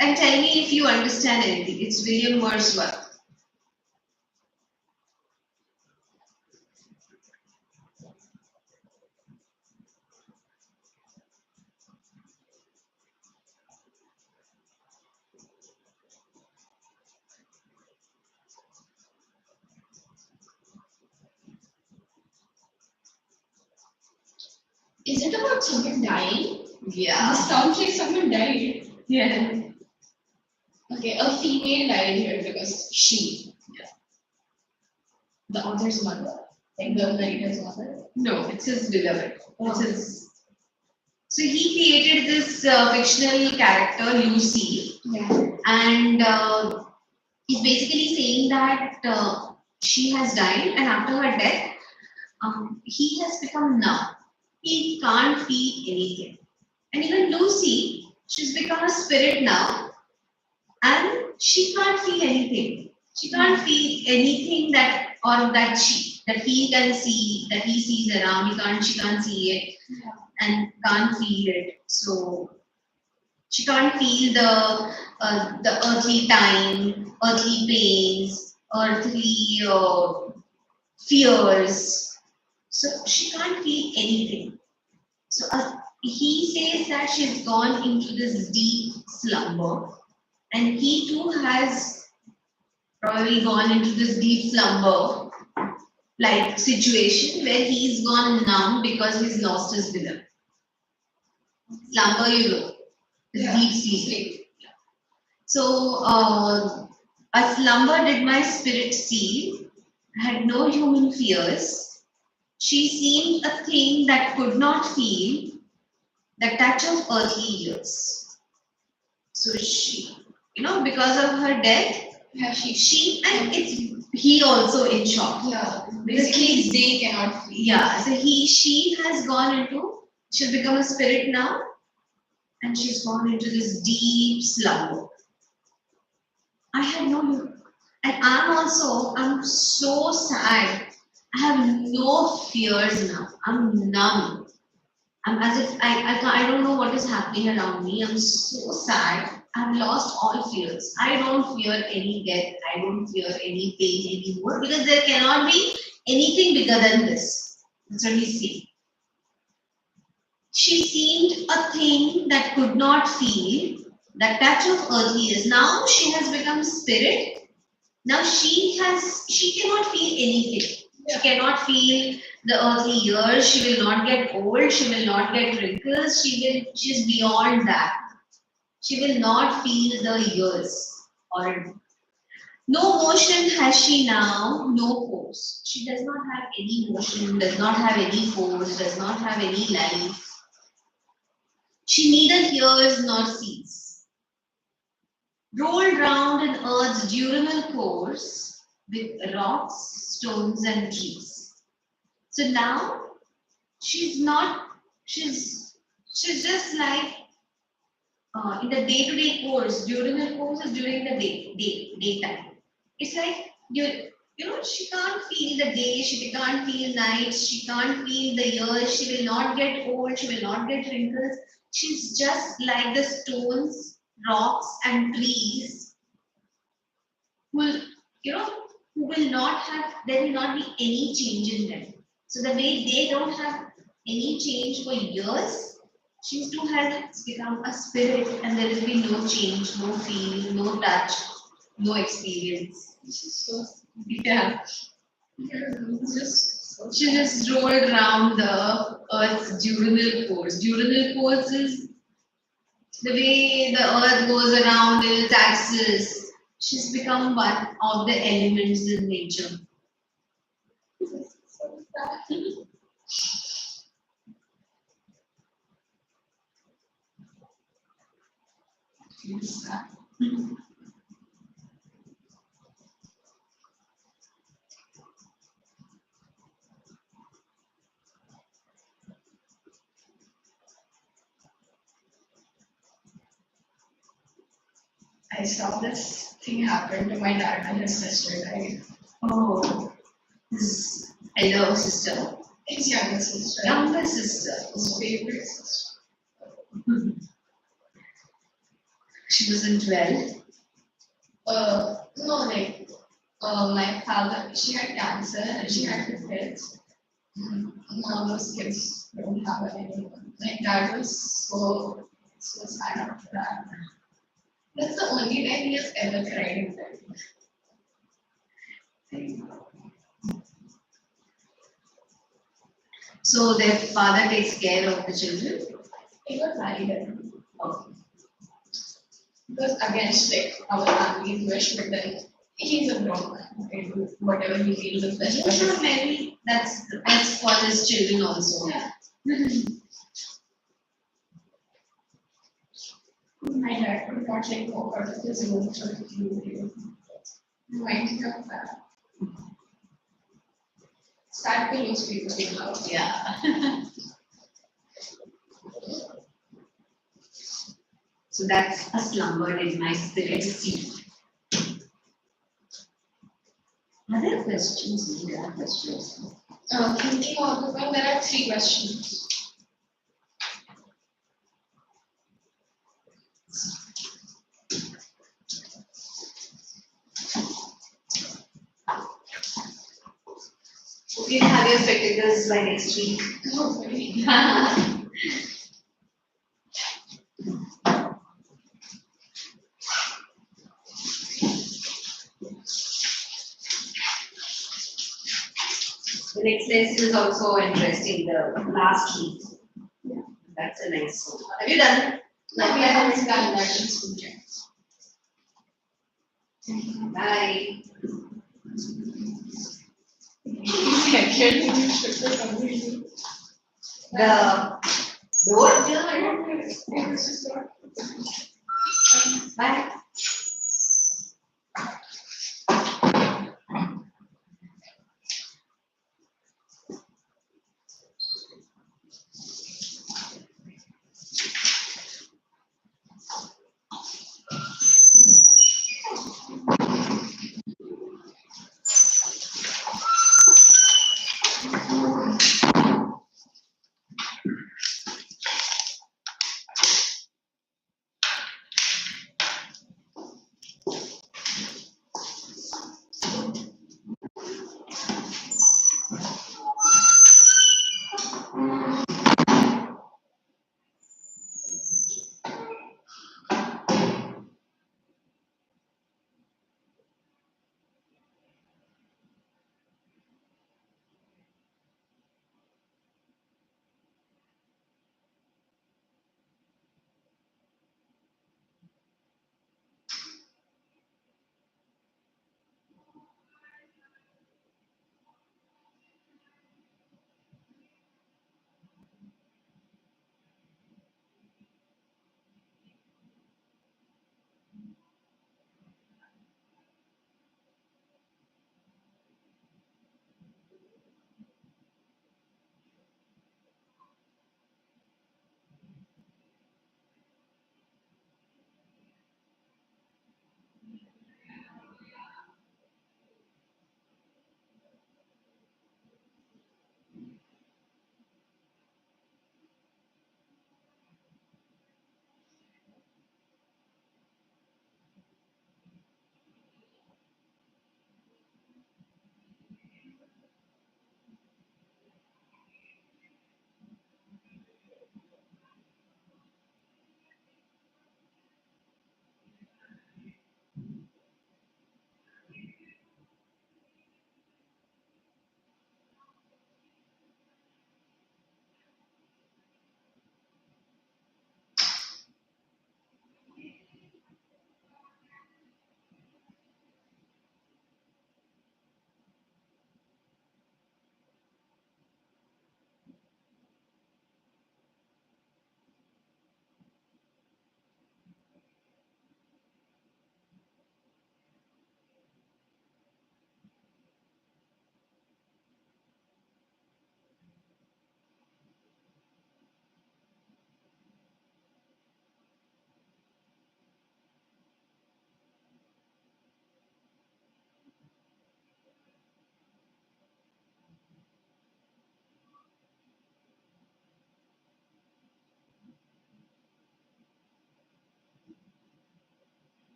And tell me if you understand anything. It's William Wordsworth. Is it about someone dying? Yeah. This sounds like someone died. Yeah. Okay, a female died here because she. Yeah. The author's mother. Like the narrator's mother. No, it's his beloved. Oh. It's his. So he created this fictional character, Lucy, Yeah. and he's basically saying that she has died, and after her death, he has become numb. He can't feel anything. And even Lucy, she's become a spirit now, and she can't feel anything. She can't feel anything that or that he can see, that he sees around. She can't see it Yeah. and can't feel it. So she can't feel the earthly time, earthly pains, earthly fears. So she can't feel anything. So he says that she's gone into this deep slumber, and he too has probably gone into this deep slumber like situation where he's gone numb because he's lost his beloved. Slumber, you know, is Yeah. deep sleep. So, a slumber did my spirit see, had no human fears. She seemed a thing that could not feel the touch of earthly years. So she, because of her death, Yeah, she. she and it's he also in shock. Yeah. Basically, Basically, they cannot feel. yeah. So she has gone into, she's become a spirit now, and she's gone into this deep slumber. I had no, and I'm so sad. I have no fears now. I'm numb. I'm as if I don't know what is happening around me. I'm so sad. I've lost all fears. I don't fear any death. I don't fear any pain anymore because there cannot be anything bigger than this. That's what he's saying. She seemed a thing that could not feel the touch of earthly years. Now she has become spirit. Now she cannot feel anything. She cannot feel the earthly years. She will not get old. She will not get wrinkles. She's beyond that. She will not feel the years or no motion has she now, no force. She does not have any motion, does not have any force, does not have any life. She neither hears nor sees. Rolled round in earth's diurnal course with rocks, stones, and trees. So now she's not, she's just like in the day-to-day course, diurnal course is during the daytime. It's like she can't feel the day, she can't feel nights, she can't feel the years, she will not get old, she will not get wrinkles. She's just like the stones, rocks, and trees who will, who will not have, there will not be any change in them. So the way they don't have any change for years, she too has become a spirit and there will be no change, no feel, no touch, no experience. This is so. Yeah. It's just so. She just rolled around the earth's diurnal course. Diurnal course is the way the earth goes around in its axis. She's become one of the elements in nature. So sad. I saw this thing happen to my dad and his sister, right? Oh, his elder sister, His younger sister. younger sister. His favorite sister. She wasn't well. No, like, my father, she had cancer and she had two kids. None of those kids don't have it anymore. My dad was so sad after that. That's the only time he has ever cried in life. So their father takes care of the children. He got married again. Okay. Because against like our family's wish, but then he's a grown man. He can do whatever he feels is best for He's his not married. That's the best for his children also. Yeah. My dad could not like walk out of his room for a few days. Reminding of that. Sad to lose people we love. Yeah. So that's a slumber in my spirit sea. Are there questions? There are questions. Thinking of the one, there are 3 questions. You can have your spectacles by next week. Hopefully. The next lesson is also interesting, the last week. Yeah. That's a nice one. Have you done it? No, we haven't done that in school yet. Bye. Second, you should for some reason. The door? Yeah, I don't know. It was just not. Bye.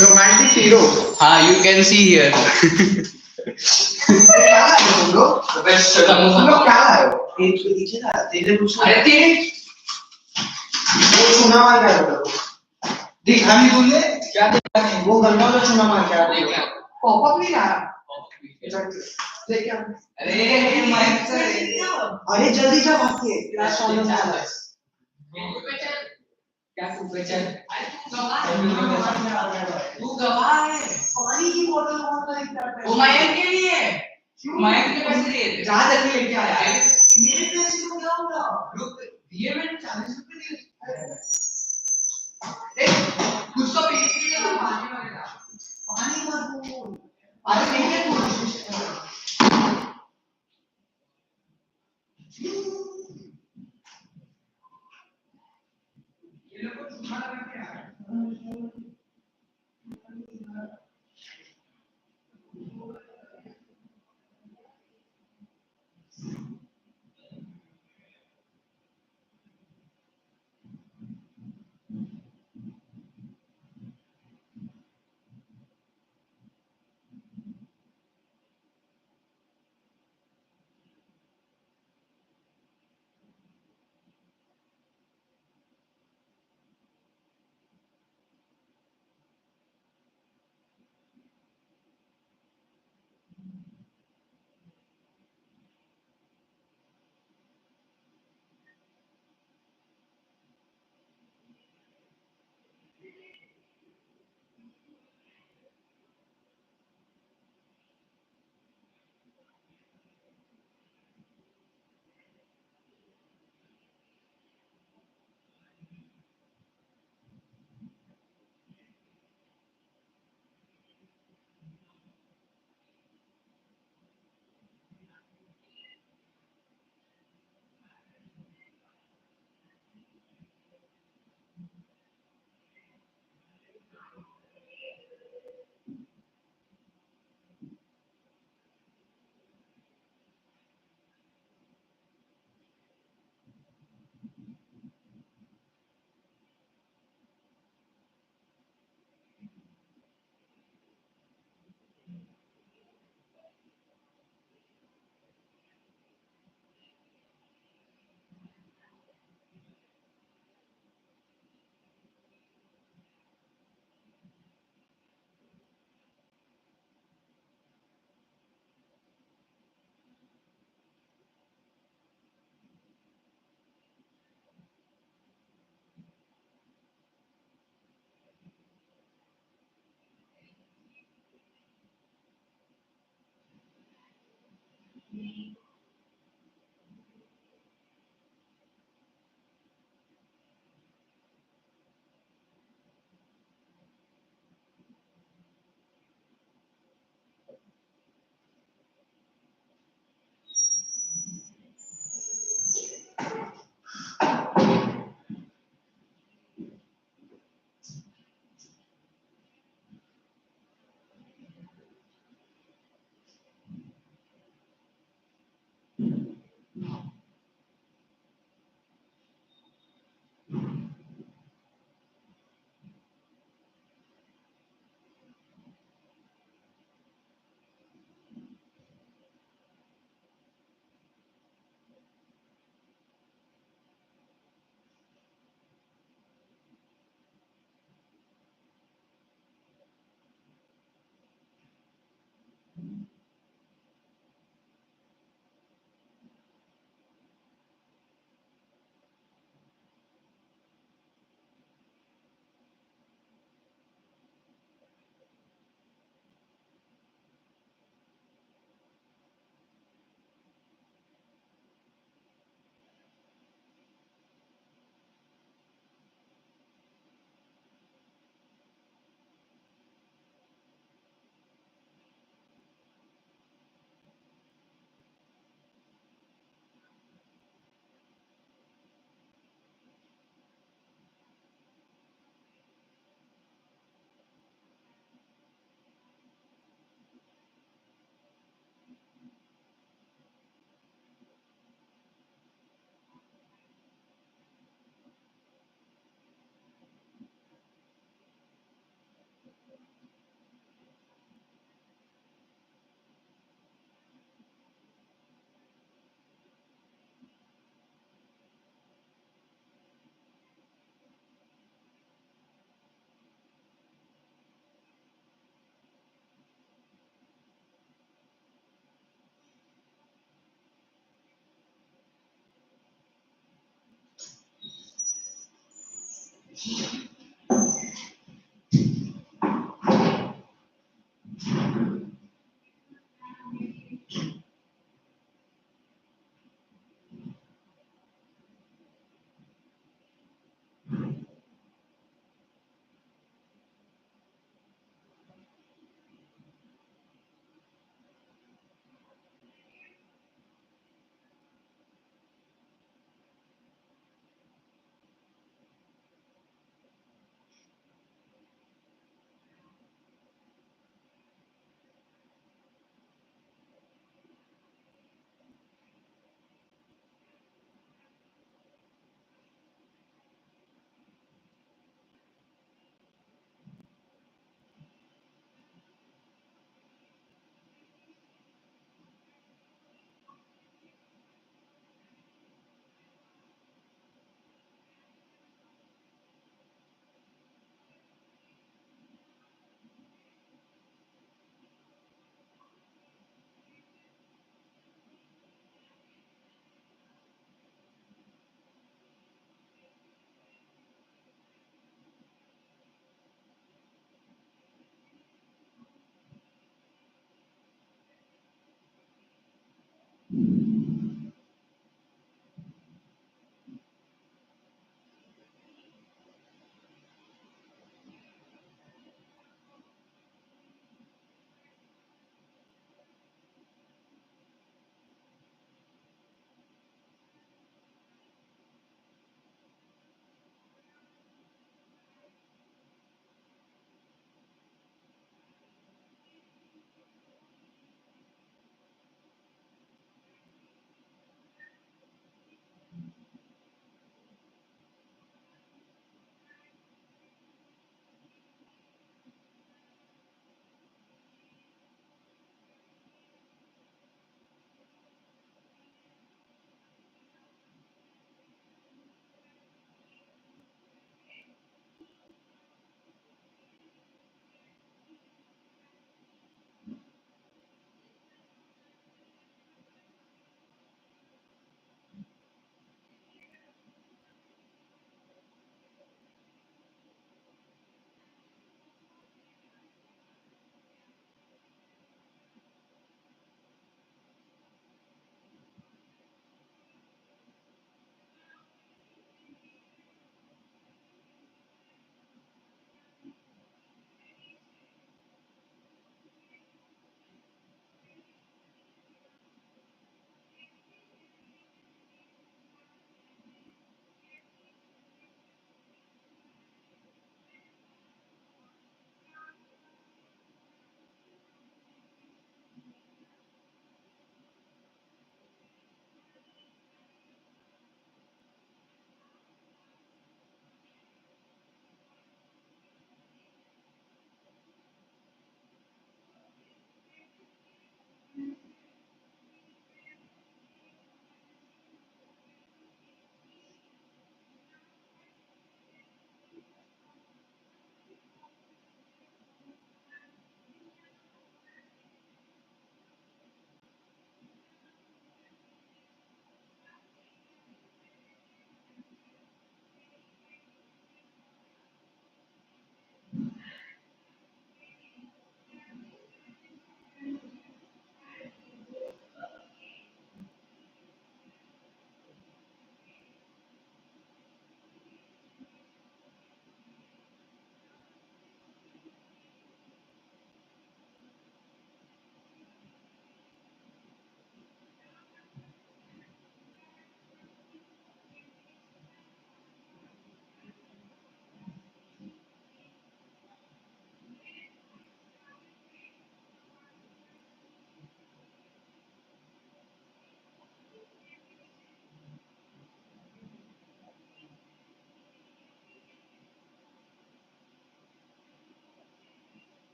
Romantic hero. You can see here. क्या है तुम लोग? तुम लोग क्या है? एक पीछे था, तेरे पूछो। अरे तेरे वो चूना मार क्या है? दिखा नहीं बोले? क्या दिखा नहीं? वो गंदा वाला चूना मार क्या है? पॉपअप नहीं रहा। देख क्या? अरे माइक से। अरे जल्दी जा भाग के क्लास चालू है। क्या तू बेचैन? तू गवाह है। पानी की बोतल कौन सा लेकर आता है? वो मयंक के लिए। मयंक के पैसे दिए थे। कहाँ तक लेके आया? मेरे पैसे को क्या होगा? रुक, दिए मैंने 40 रुपए दिए। कुछ तो पीने के लिए पानी वगैरह। पानी मत दो।